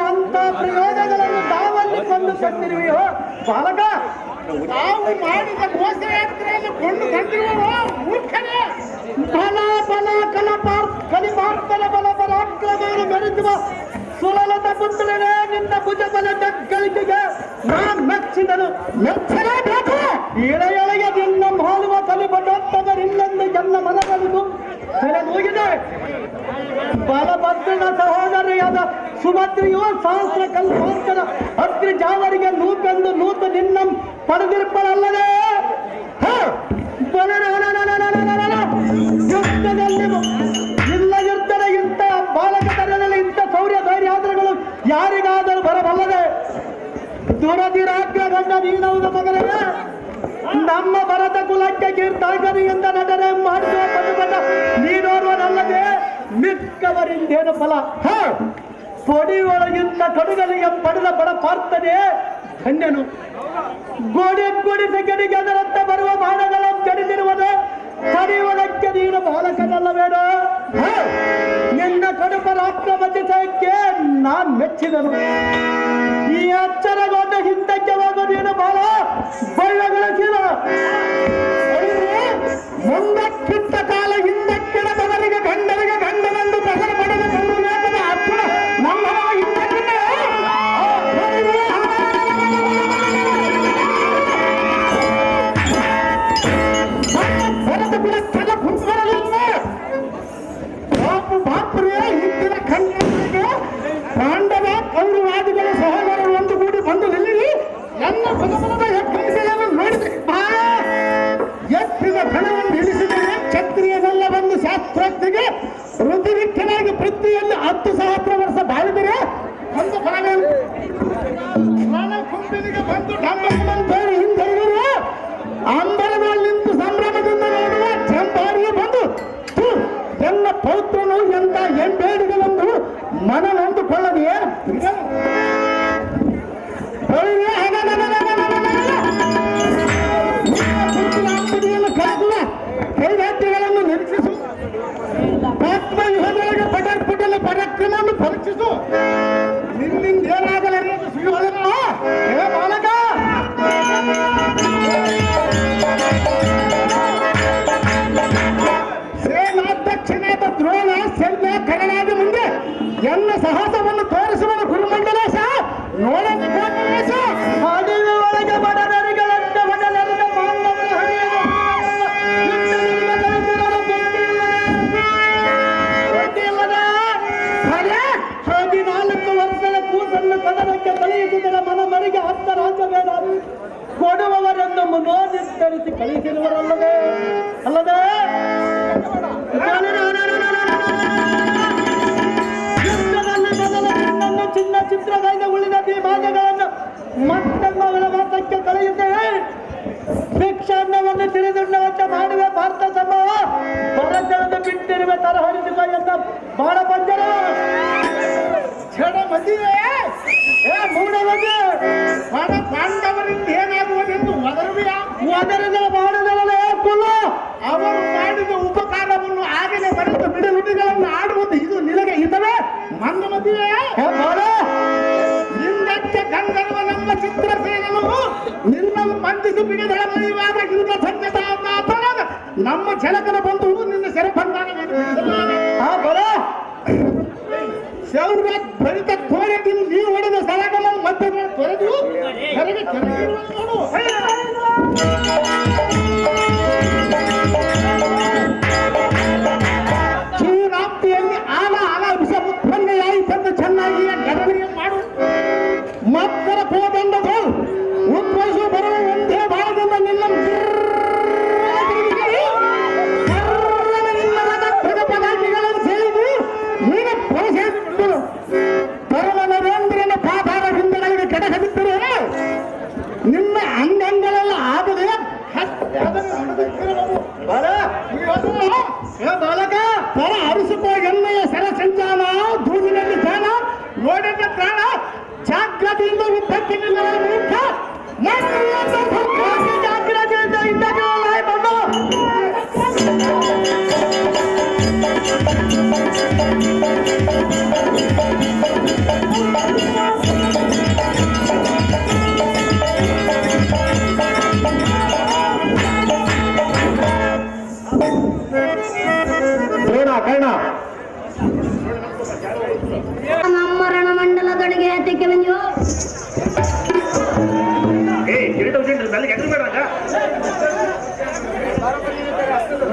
ಅಂತ ಪ್ರಯೋಗಗಳನ್ನು ತಾವನ್ನು ಕೊಂಡುಕೊಂಡಿರುವೆಯೋ ಬಾಲಕ. ನಾವು ಮಾಡಿದ ಘೋಷಯಾತ್ರೆಯನ್ನು ಕೊಂಡುಕೊಂಡಿರುವೋ ಮೂರ್ಖನೇ. ಕಲಿಮಾರ್ತನ ಬಲ ಪರಾಕ್ರಮವನ್ನು ಮೆರೆದುವ ಸುಲಲತ ಪುತ್ರನೇ, ನಿನ್ನ ಭುಜ ಬಲ ಗಳಿಕೆಗೆ ನಾನು ಮೆಚ್ಚಿದನು. ಮೆಚ್ಚಲೇಬೇಕು. ಎಳೆಯೊಳಗೆ ನಿನ್ನ ಮಾಳುವ ಕಲಿಬಡೋತ್ತವರಿಲ್ಲೆಂದು ನನ್ನ ಮನಗಲಿದು ತೆರೆದೋಗಿದೆ. ಬಲಭದ್ರನ ಸಹೋದರಿಯಾದ ಸುಭದ್ರಿಯು ಸಹಸ್ರ ಕಲ್ಪಾಂತರ ಅಗ್ರಿ ಜಾವರಿಗೆ ನೂತೆಂದು ನೂತು ನಿನ್ನ ಪಡೆದಿರ್ಪರಲ್ಲದೆ ಯುದ್ಧದಲ್ಲಿ ಯುದ್ಧದ ಇಂಥ ಬಾಲಕತನದಲ್ಲಿ ಇಂಥ ಶೌರ್ಯ ಧೈರ್ಯಾಸ್ತ್ರಗಳು ಯಾರಿಗಾದರೂ ಬರಬಲ್ಲದೆ. ದುರದಿರಾಗ್ರಗೊಂಡ ನೀನೌದ ಮಗನೇ, ನಮ್ಮ ಭರತ ಕುಲಕ್ಕೆ ಕೀರ್ತಾಗರಿಯಿಂದ ನಟನೆ ಮಾಡುವ ಪಟುಪಟ ನೀನೋರ್ವನಲ್ಲದೆ ಮಿಕ್ಕವರಿಂದೇನು ಫಲ. ಪೊಡಿಯೊಳಗಿಂತ ಕಡುಗಲಿಗೆ ಪಡೆದ ಬಡ ಪಾರ್ಥನೆ ಧನ್ಯನು. ಗೋಡಿ ಸೆಕೆಡಿಗೆ ಅದರಂತೆ ಬರುವ ಬಾಣಗಳನ್ನು ಜಡಿದಿರುವುದು ಪಡೆಯುವುದಕ್ಕೆ ನೀನು ಬಾಲಕನಲ್ಲವೇನೋ. ನಿನ್ನ ಕಡುಪ ರಾಷ್ಟ್ರಪತಿಸಕ್ಕೆ ನಾನ್ ಮೆಚ್ಚಿದನು. ಈ ಅಚ್ಚರಗೊಂಡ ಹಿಂದಕ್ಕೆ ಹೋಗು ನೀನು ಬಾಲ ಬಳ್ಳಗಳಿಸಿದ. ಮುಂದಕ್ಕಿಂತ ಕಾಲ ಹಿಂದಕ್ಕಿಡದವರಿಗೆ ಗಂಡರಿಗೆ ಗಂಡನೆಂದು ಪ್ರಸರ ಪಡೆದ ನೇತದ ಅರ್ಜುನ ನಮ್ಮ ಹಿಂದಕ್ಕಿನ ಭರತ ಕುಲಕ್ಕೆಲ್ಲ ಕುಂಬರಲಿಲ್ಲ. ಬಾಪುರೇ ಹಿಂದಿನ ಕಣ್ಣಿಗೆ ಪಾಂಡವ ಕೌರವಾದಿಗಳ ಸಹೋದರರು ಒಂದುಗೂಡಿ ಬಂದು ನಿಲ್ಲಿ ನನ್ನ ಭಗವನದ ಎತ್ತಿಗೆಯನ್ನು ನೋಡಿದೆ. ಎತ್ತಿನ ಕಣವನ್ನು ಇಳಿಸಿದರೆ ಕ್ಷತ್ರಿಯನೆಲ್ಲ ಬಂದು ಶಾಸ್ತ್ರಜ್ಞಿಗೆ ವೃದ್ಧಿವಿಖ್ಯನಾಗಿ ಪೃಥ್ವಿಯಲ್ಲಿ 10 ಸಹಸ್ರ ವರ್ಷ ಬಾಳಿದರೆ ಒಂದು ಫಲ ಕುಂಬಿನಿಗೆ ಬಂದು ಡಂಬರು ಹಿಂದಿರುವರು ಅಂಬರದಲ್ಲಿ ನಿಂತು ಸಂಭ್ರಮದಿಂದ ನೋಡುವ ಚಂಪಾರಿಗೆ ಬಂದು ಎಲ್ಲ ಪೌತ್ರನು ಎಂತ ಎಂಬೇಡಿಗಳೆಂದು ಮನ ನೊಂದುಕೊಳ್ಳದೆಯೇ. ವೈರಾಗ್ಯಗಳನ್ನು ನಿರೀಕ್ಷಿಸು. ಆತ್ಮಯುಹದೊಳಗೆ ಪಟಲ್ ಪರಾಕ್ರಮವನ್ನು ಪರೀಕ್ಷಿಸು. ನಿನ್ನಿಂದ ಏನಾಗಲೆನ್ನೋದು ಸುಯೋಧನ. ಹೇ ಬಾಲಕ, ಸೇನಾಧ್ಯಕ್ಷನಾದ ದ್ರೋಣ ಸೆಲ್ವ ಕರನಾದ ಮುಂದೆ ಎಲ್ಲ ಸಾಹಸವನ್ನು ತೋರಿಸುವನು ಗುರುಮಂಡಲೇಶ. ನೋಡ ಕೋಟಲೇಶ, ಅಡಿಗೆ ಒಳಗೆ ಬಡದರಿಗಳಂತೆ ಬಡಲರದ ಮಾನವನ ಹರಿಯಲು 14 ವರ್ಷದ ಕೂಸನ್ನು ಕದನಕ್ಕೆ ಕಳುಹಿಸಿದರ ಮನಮರಿಗೆ 10 ರಾಜ್ಯ ಬೇಡ ಕೊಡುವವರೆಂದು ಮನೋನಿರ್ಧರಿಸಿ ಕಳಿಸಿರುವರಲ್ಲದೆ ಅಲ್ಲದೆ ಚಿನ್ನ ಚಿತ್ರದಿಂದ ಉಳಿದ ಈ ಭಾಗಗಳನ್ನು ಮತ್ತೊಮ್ಮಗಳ ಮಾತಕ್ಕೆ ಕಳೆಯುತ್ತೇವೆ. ಭಿಕ್ಷಾನ್ನವನ್ನು ತಿಳಿದುಣ್ಣವಂತ ಮಾಡುವೆ ಭಾರತ ಸಮೂಹ ಹೊರಜನದ ಬಿಟ್ಟಿರುವೆ ತರಹರಿಸುವ ಎಂದ ಬಾಳ ಬಂಜರ ಕ್ಷಣ ಮದುವೆ ಮೂಢ ಮದುವೆ ಬಡ ಪಾಂಡವರಿಂದ ಏನಾಗುವುದೆಂದು ಒದರದ ಮಾಡುವುದರಲ್ಲೇ ಕುಲ್ಲ. ಅವರು ಮಾಡಿದ ಉಪಕಾರವನ್ನು ಆಗಲೇ ಬರೆದು ಬಿಡುನುಡಿಗಳನ್ನು ಆಡುವುದು ಇದು ನಿನಗೆ ಹಿತವೇ? ಮಂದ ಮದುವೆ ಹಿಂದಕ್ಕೆ ಗಂಧರ್ವ ನಮ್ಮ ಚಿತ್ರಸೇನನು ನಿನ್ನನ್ನು ಬಂಧಿಸಿ ಬಿಡಿದಳ ಮನೆಯುವಾಗ ಯುದ್ಧ ಸಂಕಟ ನಮ್ಮ ಛಲಕನ ಬಂದು ನಿನ್ನ ಸೆರೆಬಂಧನ ಶೌರ್ಯ ಭರಿತ ತೋರೆದಿರು ನೀವು ಹೊಡೆದ ಸಲಗವನ್ನು ಮತ್ತೆ ತೊರೆದು ಹೊರಗೆ ಕೆಳಗಿರುವ ನೋಡು. ಶ್ರೀರಾಪ್ತಿಯಲ್ಲಿ ಆಲ ವಿಷ ಉತ್ಪನ್ನಯಾಯಿತೆಂದು ಚೆನ್ನಾಗಿ ಗಣನೆಯ ಮಾಡು. ಮಕ್ಕಳ ಕೋದಂಡಗಳು ಉದ್ಭವಿಸುವ ಬರುವ ಒಂದೇ ಭಾಗದಿಂದ ನಿನ್ನ ಪದಾರ್ಥಗಳನ್ನು ಸೇರಿದು ನೀನು ಪರಿಶೀಲಿಸಿದ್ದು ಪರಮ ನರೇಂದ್ರನ ಪಾದಾರ ಬಿಂದುಗಳಿಗೆ ಕೆಡಹದಿದ್ದರೆ ನಿಮ್ಮ ಅಂಗಗಳೆಲ್ಲ ಆಗದೆ ಬಾಲಕ ಪರ ಅರಿಸಿಕೋ ಎಣ್ಣೆಯ ಸರ ಸಂಚಾನ ದೂರಿನಲ್ಲಿ ಜಾನ ನೋಡಿದ ಪ್ರಾಣ ಜಾಗ್ರತೆಯಿಂದ ಯುದ್ಧಕ್ಕೆ ನಿಲ್ಲುವ ಮೂರ್ಖ ಜಾಗ್ರತೆಯಿಂದ ಇದ್ದಾಗ ಬಂದು ಕರ್ಣ ನಮ್ಮ ರಣಮಂಡಲದೊಳಗೆ ಏತಕ್ಕೆ ಬಂದ್ಯೋ?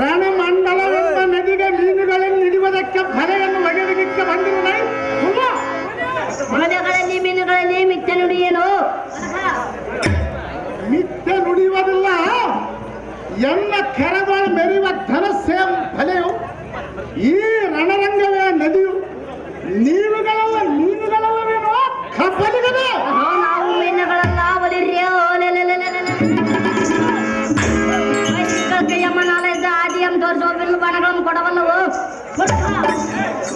ರಣಮಂಡಲವೆಂಬ ನದಿಗೆ ಮೀನುಗಳನ್ನು ಹಿಡಿಯುವುದಕ್ಕೆ ಬಲೆಯನ್ನು ಒಗೆದಕ್ಕೆ ಬಂದಿರುವೆ. ಮಲೆಗಳಲ್ಲಿ ಮೀನುಗಳಲ್ಲಿ ಮಿಥ್ಯ ನುಡಿಯೇನು? ಮಿಥ್ಯ ನುಡಿಯುವುದಿಲ್ಲ. ಎಲ್ಲ ಕೆರಗಳು ಮೆರೆಯುವ ಧನಸ್ಸೇ ಬಲೆಯು. ಈ ರಣರಂಗವೇ ನದಿಯು. ಮೀನುಗಳವೇನೋ ಕಬ್ಬಲಿಗದೆ. ನಾವು ಮೀನುಗಳಲ್ಲ ಒಲಿರ್ಯ ಯಮನಾಲಯದ ಆದಿಯಂ ತೋರಿಸುವ ಬಿಲ್ಲು ಬಣಗಳನ್ನು ಕೊಡವಲ್ಲವು.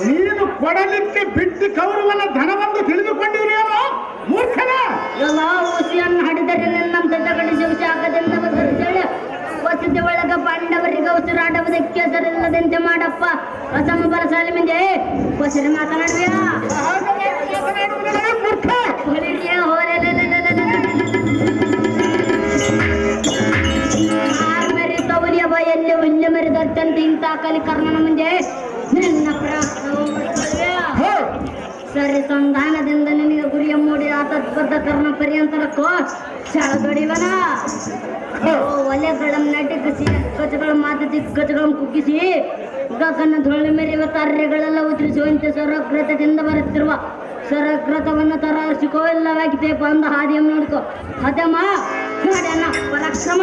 ನೀನು ಕೊಡಲಿಕ್ಕೆ ಬಿಟ್ಟು ಕೌರವನ ಧನವನ್ನು ತಿಳಿದುಕೊಂಡಿರೇನೋ ಮೂರ್ಖನೇ. ಎಲ್ಲ ಊಸಿಯನ್ನು ಹಡಿದರೆ ನಮ್ಮ ತಗಡಿಸಿ ಶಾಖದಿಂದ ಬದಲಿಸೇಳಿ ವಸತಿ ಒಳಗ ಪಾಂಡವರಿಗೆ ಉಸಿರಾಡುವುದಕ್ಕೆ ಹೆಸರಿಲ್ಲದಂತೆ ಮಾಡಪ್ಪ. ಅಸಮ ಬರಸಾಲಿ ಮುಂದೆ ಹೊಸರಿ ಮಾತನಾಡುವ ಮೆರಿ ತವಲಿಯ ಬಾಯಲ್ಲಿ ಹುಲ್ಲೆ ಮೆರೆದತ್ತಂತೆ ಇಂಥ ಕಲಿ ಕರ್ಣನ ಮುಂದೆ ನಿನ್ನ ಸರಿ ಸಂಧಾನದಿಂದ ನಿನಗೆ ಗುರಿಯ ಮೂಡಿ ಆತತ್ಬದ್ಧ ಕರ್ಣ ಪರ್ಯಂತರಕ್ಕೋ ಸೆಳದೊಡಿವನ ಒಲೆಗಳನ್ನು ನಟಿಕಿಸಿ ಕಚಗಳ ಮಾತು ದಿಗ್ಗಜಗಳನ್ನು ಕುಗ್ಗಿಸಿ ಗಗನ ಧೊಳ್ಳಿ ಮೆರೆಯುವ ತಾರ್ಯಗಳೆಲ್ಲ ಉದುರಿಸುವಂತೆ ಸ್ವರಗ್ರತದಿಂದ ಬರುತ್ತಿರುವ ಸ್ವರಗ್ರತವನ್ನು ತರಾರಿಸಿಕೋ ಎಲ್ಲವಾಗಿದೆ ಬಂದ ಹಾದಿಯನ್ನು ನೋಡ್ಕೋ. ಹದಮ ನೋಡಣ್ಣ ಪರಾಕ್ರಮ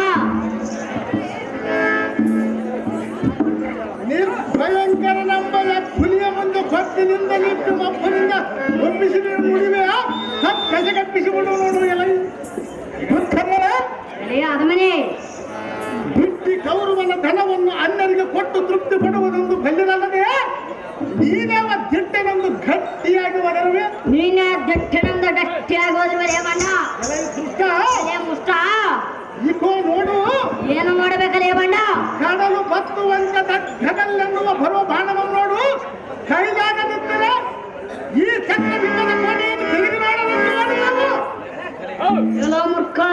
ಭಯಂಕರ ನಂಬಲ ಹುಲಿಯ ಮುಂದೆ ಭಕ್ತಿನಿಂದ ನಿಂತು ಮಪ್ಪನಿಂದ ಒಪ್ಪಿಸಿ ಮುಡಿವೆಯ ಕಸಗಪ್ಪಿಸಿಕೊಂಡು ನೋಡುವ ಆಗಮನೆ ಬಿಟ್ಟಿ ಕೌರವನ ಧನವನ್ನು ಅಣ್ಣರಿಗೆ ಕೊಟ್ಟು ತೃಪ್ತಿ ಪಡುವುದೊಂದು ಬಲ್ಲಿರಲ್ಲದೆ ನೀನೇವ ದಿಟ್ಟನೊಂದು ಗಟ್ಟಿಯಾಗಿ ಒದರುವೆ. ನೀನೇ ದಿಟ್ಟನೊಂದು ಗಟ್ಟಿಯಾಗಿ ಒದರುವೆ ಬಣ್ಣ ಮುಷ್ಟ ಇಕೋ ನೋಡು ಏನು ಮಾಡಬೇಕಲ್ಲ ಬಣ್ಣ. ಕಡಲು ಬತ್ತು ಬರುವಂತ ದಗ್ಗದಲ್ಲೆನ್ನುವ ಬರುವ ಬಾಣವನ್ನು ನೋಡು ಕೈಗಾಗದಿದ್ದರೆ ಈ ಚಕ್ರಬಿಂಬದ ಕೋಣೆಯನ್ನು ತಿರುಗಿ ನೋಡಲು ಎಲ್ಲೋ ಮಕ್ಕಳ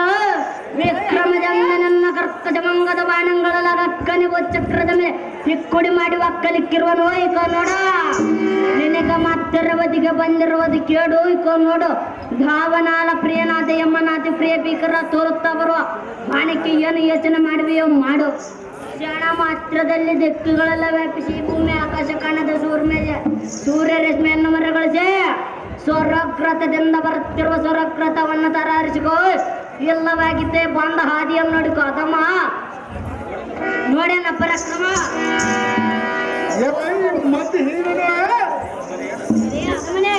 ವಿಕ್ರಮಜಮ್ಮ ನನ್ನ ಕರ್ಕಜ ಮಂಗದ ಬಾಣಗಳಲ್ಲಗಕ್ಕನೆ ಚಕ್ರದ ಮೇಲೆ ಹಿಕ್ಕುಡಿ ಮಾಡಿ ಒಕ್ಕಲಿಕ್ಕಿರುವನು ಈಕ ನೋಡ ನಿನಗ ಮತ್ತಿರುವುದಿಗೆ ಬಂದಿರುವುದು ಕೇಡು ಈಕ ನೋಡು ಧಾವನಾಲ ಪ್ರಿಯನಾಥ ಯಮ್ಮನಾಥಿ ಪ್ರಿಯ ಭೀಕರ ತೋರುತ್ತಾ ಬರುವ ಬಾಣಕ್ಕೆ ಏನು ಯೋಚನೆ ಮಾಡುವೆಯೋ ಮಾಡು ಕ್ಷಣ ಮಾತ್ರದಲ್ಲಿ ದಿಕ್ಕುಗಳೆಲ್ಲ ವ್ಯಾಪಿಸಿ ಭೂಮಿ ಆಕಾಶ ಕಾಣದ ಸೂರ್ಯ ರಶ್ಮಿಯನ್ನು ಮರಗಳಿಸಿ ಸ್ವರಕ್ರತದಿಂದ ಬರುತ್ತಿರುವ ಸ್ವರಕ್ರತವನ್ನು ತರಾರಿಸಿಕೋ ಇಲ್ಲವಾಗಿದ್ದೆ ಬಂದ ಹಾದಿಯನ್ನು ನೋಡಿಕೋ ಅದಮ್ಮ ನೋಡ್ಯಾನ ಪರಾಕ್ರಮ ಮತ್ತೆ ಹೀರನ ಅದಮನೆ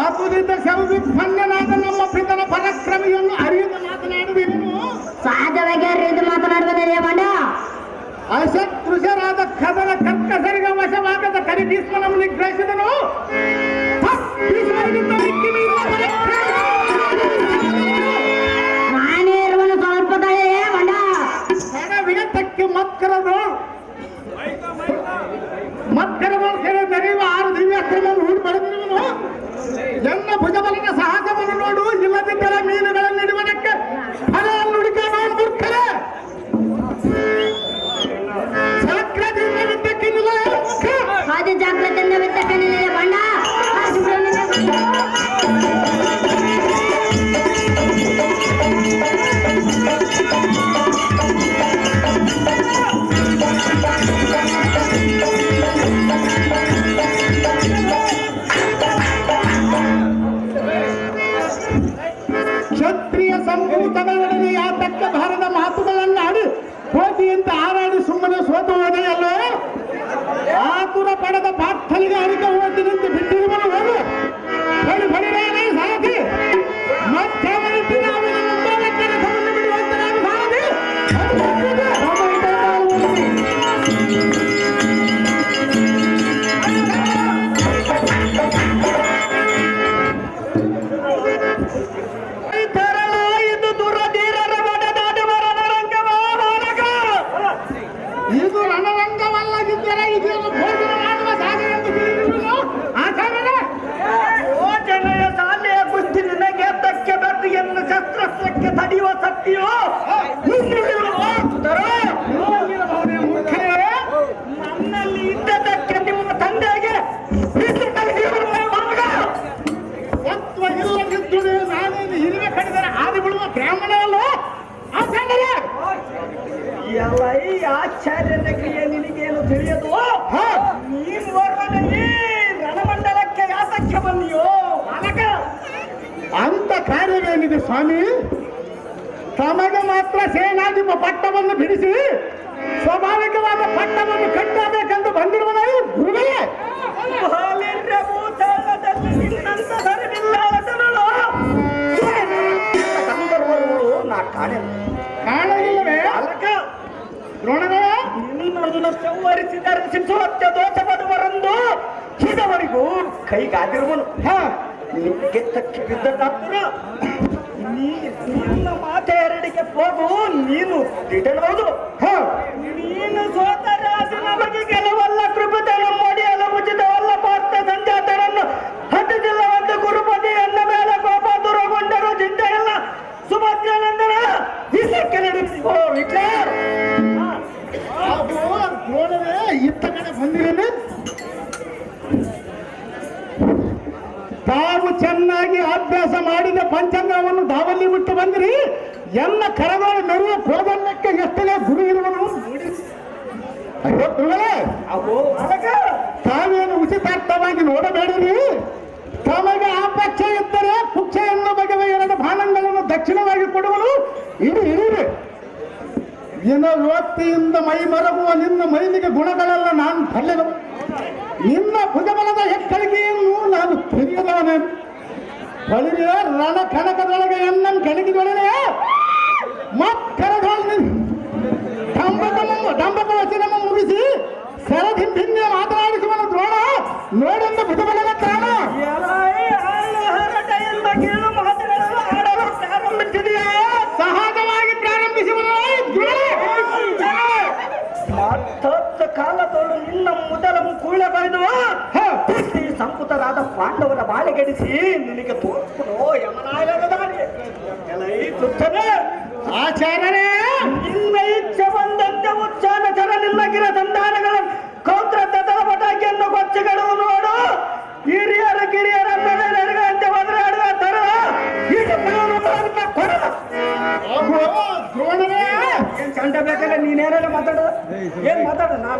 ಆತುನಿಂದ ಸೌವಿಫನ್ನನಾದ ನಮ್ಮ ಪಿತನ ಪರಾಕ್ರಮಿಯನ್ನು ಅರಿಯದ ಮಾತನಾಡುವುದೇನು ಸಹಜವಾಗಿ ಅರಿದು ಮಾತನಾಡುವುದೇ ಮಂಡ ಅಶತ್ರುಷರಾದ ಕದನ ಕರ್ಕಸರಿಗೆ ವಶವಾಗದ ಕರಿಭೀಷ್ಮನನ್ನು ನಿಗ್ರಹಿಸಿದನು ನಾನೇ ಇರುವನು ಸ್ವಲ್ಪ ತಳೆ ಮಂಡ ವಿಗತಕ್ಕೆ ಮಕ್ಕಳದು ಸೇರಿ ನಡೆಯುವ 6 ದಿವ್ಯಾಸ್ತ್ರವನ್ನು ಹೂಡಿ ಪಡೆದಿರುವನು ಎನ್ನ ಭುಜಬಲನ ಸಾಹಸವನ್ನು ನೋಡು ಇಲ್ಲದಿದ್ದರೆ ಮೀನುಗಳನ್ನು ಹಿಡಿಯುವುದಕ್ಕೆ ಫಲವನ್ನು ಹುಡುಕಲು ಮೂರ್ಖರೇ ಹಾದಿ ಜಾಗ್ರತೆಯಿಂದ ವಿತ್ತಕ್ಕನಿಲ್ಲ ಬಂಡ ಕ್ಷತ್ರಿಯ ಸಂಭೂತಗಳೊಡನೆ ಯಾತಕ್ಕ ಭಾರದ ಮಾತುಗಳನ್ನಾಡಿ ಕೋತಿಯಂತ ಹಾರಾಡಿ ಸುಮ್ಮನೆ ಸೋತು ಹೋದೆಯಲ್ಲೋ ಆತುರ ಪಡೆದ ಪಾರ್ಥಲಿಗೆ ಅರಿಕ ಓದಿ ನಿಂತು ಬಿಟ್ಟಿರುವನು ಹೋಗು ಬಡಿ ಬಡಿರೇನೇ ಸಾರಥಿ ಮತ್ತೆ ಅವನಿಟ್ಟಿನ ಅವನ ಮುಂದಾಲಕ್ಕನೆ ಸಮನ್ನು ಬಿಡುವಂತ ನಾನು ಸಾರಥಿ ಇದು ರಣರಂಗವಲ್ಲದಿದ್ದರೆ ಇದನ್ನು ಭೋಜನ ಮಾಡುವ ಸಾಗ ಎಂದು ತಿಳಿದಿರುವುದು ಆಚಾರ್ಯರೇ ಓ ಜನಯ ಶಾಲೆಯ ಕುಸ್ತಿ ನಿನಗೆ ತಕ್ಕೆ ಬೆಟ್ಟಿಯನ್ನು ಶಸ್ತ್ರಕ್ಕೆ ತಡೆಯುವ ಶಕ್ತಿಯೋ ನನ್ನಲ್ಲಿ ಇದ್ದದಕ್ಕೆ ನಿಮ್ಮ ತಂದೆಗೆ ಸತ್ವ ಇಲ್ಲದಿದ್ದರೆ ನಾನೇನು ಹಿರಿಮೆ ಕಡಿದರೆ ಆದಿ ಬಿಡುವ ಬ್ರಾಹ್ಮಣರಲ್ಲೋ ಆಚಾರ್ಯರೇ ಎಲ್ಲ ಈ ಆಚಾರ್ಯನ ಕ್ರಿಯೆ ನಿನಗೇನು ತಿಳಿಯದು ನೀನು ವರ್ಣನೆ ಈ ರಣಮಂಡಲಕ್ಕೆ ಯಾತಕ್ಕೆ ಬಂದಿಯೋ ಬಾಲಕ ಅಂತ ಕಾರ್ಯವೇನಿದೆ ಸ್ವಾಮಿ ತಮಗೆ ಮಾತ್ರ ಸೇನಾಧಿಪ ಪಟ್ಟವನ್ನು ಬಿಡಿಸಿ ಸ್ವಾಭಾವಿಕವಾದ ಪಟ್ಟವನ್ನು ಕಟ್ಟಬೇಕೆಂದು ಬಂದಿರುವನೇ ಗುರುಗಳೇ ನಿನ್ನಂತ ಸರಿವಿಲ್ಲದನಳು ನಾ ಕಾಣೆ ಕಾಣಲಿಲ್ಲವೇ ಬಾಲಕ ದ್ರೋಣವೇ ನಿನ್ನನ್ನು ಸಂವರಿಸಿದರೆ ಶಿಕ್ಷುವತ್ಯ ದೋಷ ಪಡುವರೆಂದು ಇದುವರೆಗೂ ಕೈಗಾದಿರುವನು ನಿನಗೆ ತಕ್ಕಿ ಬಿದ್ದ ಡಾಕ್ಟರ್ ನಿನ್ನ ಮಾತೆ ಎರಡಿಗೆ ಹೋಗು ನೀನು ದಿಟಬಹುದು ನೀನು ಸೋತರಾಜ ನಮಗೆ ಗೆಲುವಲ್ಲ ಕೃಪತೆ ನಮ್ಮಡಿಯಲ್ಲ ಉಚಿತವಲ್ಲ ಪಾತ್ರ ಸಂಜಾತರನ್ನು ಹತ್ತಿದಿಲ್ಲವಂತ ಗುರುಪತಿಯನ್ನ ಮೇಲೆ ಕೋಪ ದೂರಗೊಂಡರು ಚಿಂತೆಯಲ್ಲ ಸುಭದ್ರಾನಂದನ ವಿಷಕ್ಕೆ ನಡೆಸಿಕೋ ವಿಕ್ರಮ್ ದ್ರೋಣವೇ ಇತ್ತ ಕಡೆ ಬಂದಿರೇನೆ ತಾವು ಚೆನ್ನಾಗಿ ಅಭ್ಯಾಸ ಮಾಡಿದ ಪಂಚಾಂಗವನ್ನು ದಾವಲ್ಲಿ ಬಿಟ್ಟು ಬಂದಿರಿ ಎಲ್ಲ ಕರಗಳ ಮೆರುವ ಕೋದನ್ನಕ್ಕೆ ಎಷ್ಟೇ ಗುರು ಇರುವನು ಅಯ್ಯೋ ಗುರುಗಳೇ ತಾವೇನು ಉಚಿತಾರ್ಥವಾಗಿ ನೋಡಬೇಡಿರಿ ತಮಗೆ ಆ ಪಕ್ಷ ಇದ್ದರೆ ಪುಕ್ಷ ಎನ್ನುವ ಬಗೆಯ 2 ಬಾಣಗಳನ್ನು ದಕ್ಷಿಣವಾಗಿ ಕೊಡುವನು ಇದು ಇರುವೆ ದಿನವತ್ತಿಯಿಂದ ಮೈ ಮರಗುವ ನಿನ್ನ ಮೈಲಿಗೆ ಗುಣಗಳೆಲ್ಲ ನಾನು ಬಲ್ಲೆನು ನಿನ್ನ ಭುಜಬಲದ ಹೆಕ್ಕಳಿಗೆಯನ್ನು ನಾನು ತಿಳಿಯದವನೇ ಬಳಿಯ ರಣ ಕಣಕದೊಳಗೆ ಎನ್ನನ್ನು ಕಣಗಿದೊಳಗೆ ಮಕ್ಕಳದೊಳಗೆ ಡಂಬಕ ವಚನ ಮುಗಿಸಿ ಸರದಿ ಭಿನ್ನೆ ಮಾತನಾಡಿಸುವನು ದ್ರೋಣ ನೋಡೆಂದು ಭುಜಬಲದ ಕಾಣ ಮಾತುಗಳನ್ನು ಆಡಲು ಪ್ರಾರಂಭಿಸಿದೆಯಾ ಸಹಜವಾಗಿ ಮಾಡಿದು ಈ ಸಂಕುತರಾದ ಪಾಂಡವರ ಬಾಳೆಗೆಡಿಸಿ ನಿನಗೆ ತೋರ್ಪುನು ಯಮನಾಯಕದಾನೆ ಆಚಾರ್ಯರೇ ನಿನ್ನ ಇಚ್ಛೆ ಬಂದಂತೆ ಉಚ್ಚಾರ ಚರಲಿಲ್ಲ ಗಿರ ಸಂಧಾನಗಳನ್ನು